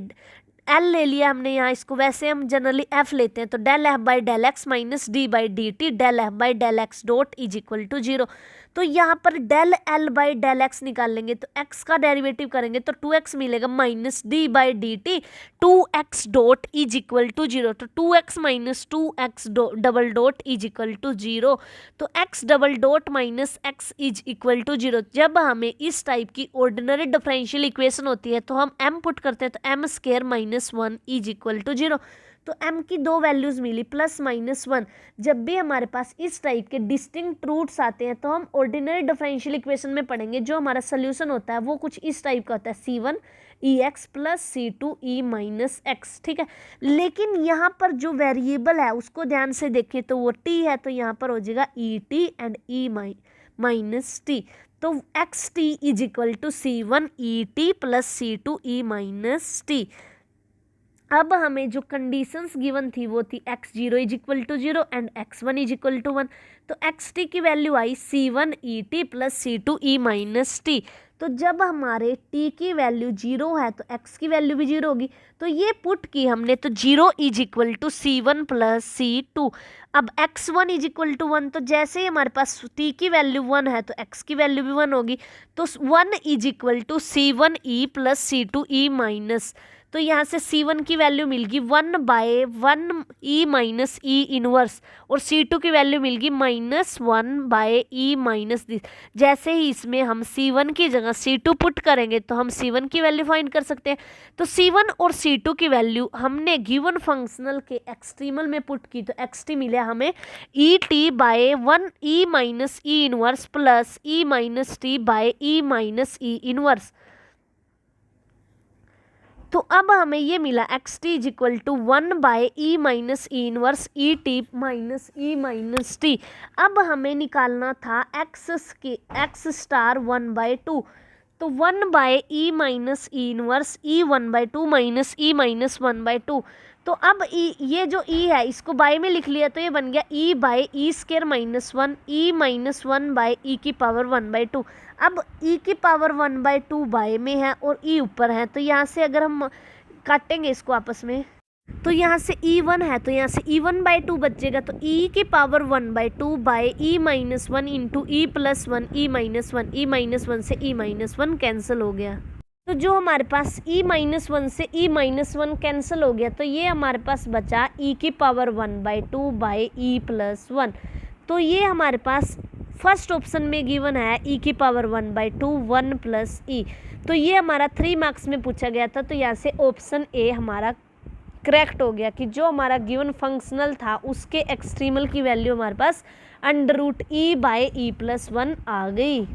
एल ले लिया हमने यहाँ, इसको वैसे हम जनरली एफ लेते हैं, तो del f by del x minus d by d t del f by del x dot is equal to 0। तो यहाँ पर del L by del x निकाल लेंगे तो एक्स का डेरिवेटिव करेंगे तो 2x मिलेगा minus d by d t 2x dot is equal to 0। तो 2x minus 2x double dot is equal to 0। तो x double dot minus x is equal to 0। जब हमें इस टाइप की ऑर्डिनरी डिफरेंशियल इक्वेशन होती है तो हम m पुट करते हैं तो m square minus 1 is equal to 0। तो m की दो वैल्यूज मिली प्लस माइनस 1। जब भी हमारे पास इस टाइप के डिस्टिंक्ट रूट्स आते हैं तो हम ऑर्डिनरी डिफरेंशियल इक्वेशन में पढ़ेंगे, जो हमारा सोल्यूशन होता है वो कुछ इस टाइप का होता है c1 plus c2 minus x. ठीक है, लेकिन यहाँ पर जो वेरिएबल है उसको ध्यान से देखें तो वो t है, तो यहाँ पर हो जाएगा et and e minus t। तो x t is equal to c1 et plus c2 minus t। अब हमें जो कंडीशंस गिवन थी वो थी x0 is equal to 0 and x1 is equal to 1। तो xt की वैल्यू आई c1 et plus c2 minus t। तो जब हमारे t की वैल्यू 0 है तो x की वैल्यू भी 0 होगी, तो ये पुट की हमने, तो 0 is equal to c1 plus c2। अब x1 इज इक्वल टू 1, तो जैसे ही हमारे पास t की वैल्यू 1 है तो x की वैल्यू भी 1 होगी, तो 1 is equal to c1 e plus c2 minus. तो यहाँ से c1 की वैल्यू मिलगी 1/1 e माइनस e इनवर्स और c2 की वैल्यू मिलगी -1/e माइनस दिस। जैसे ही इसमें हम c1 की जगह c2 पुट करेंगे तो हम c1 की वैल्यू फाइंड कर सकते हैं। तो c1 और c2 की वैल्यू हमने गिवन फंक्शनल के एक्सट्रीमल में पुट की, तो xt मिला हमें et/1 e minus e inverse plus e minus t/e minus e inverse. तो अब हमें ये मिला xt is equal to 1/e minus e inverse e t minus e minus t. अब हमें निकालना था x स्टार 1/2। तो 1/e minus e inverse e 1/2 minus e minus 1/2। तो अब ये जो e है इसको बाय में लिख लिया तो ये बन गया e/e² minus 1 e minus 1/e की पावर 1/2। अब e की पावर 1/2 बाय में है और e ऊपर है, तो यहाँ से अगर हम काटेंगे इसको आपस में तो यहाँ से e1 है तो यहाँ से e1/2 बचेगा, तो e की power 1/2 by e minus 1 into e plus 1 e minus 1 e minus 1 से e माइनस 1 कैंसिल हो गया। तो जो हमारे पास e माइनस 1 से e माइनस 1 कैंसिल हो गया, तो ये हमारे पास बचा e की पावर 1/2 बाय e प्लस 1। तो ये हमारे पास फर्स्ट ऑप्शन में गिवन है e की पावर 1/2 1 प्लस e। तो ये हमारा 3 मार्क्स में पूछा गया था, तो यहाँ से ऑप्शन ए हमारा करेक्ट हो गया कि जो हमारा गिवन फंक्शनल था उसके एक्सट्रीमल की वैल्यू हमारे पास √e/e+1 आ गई।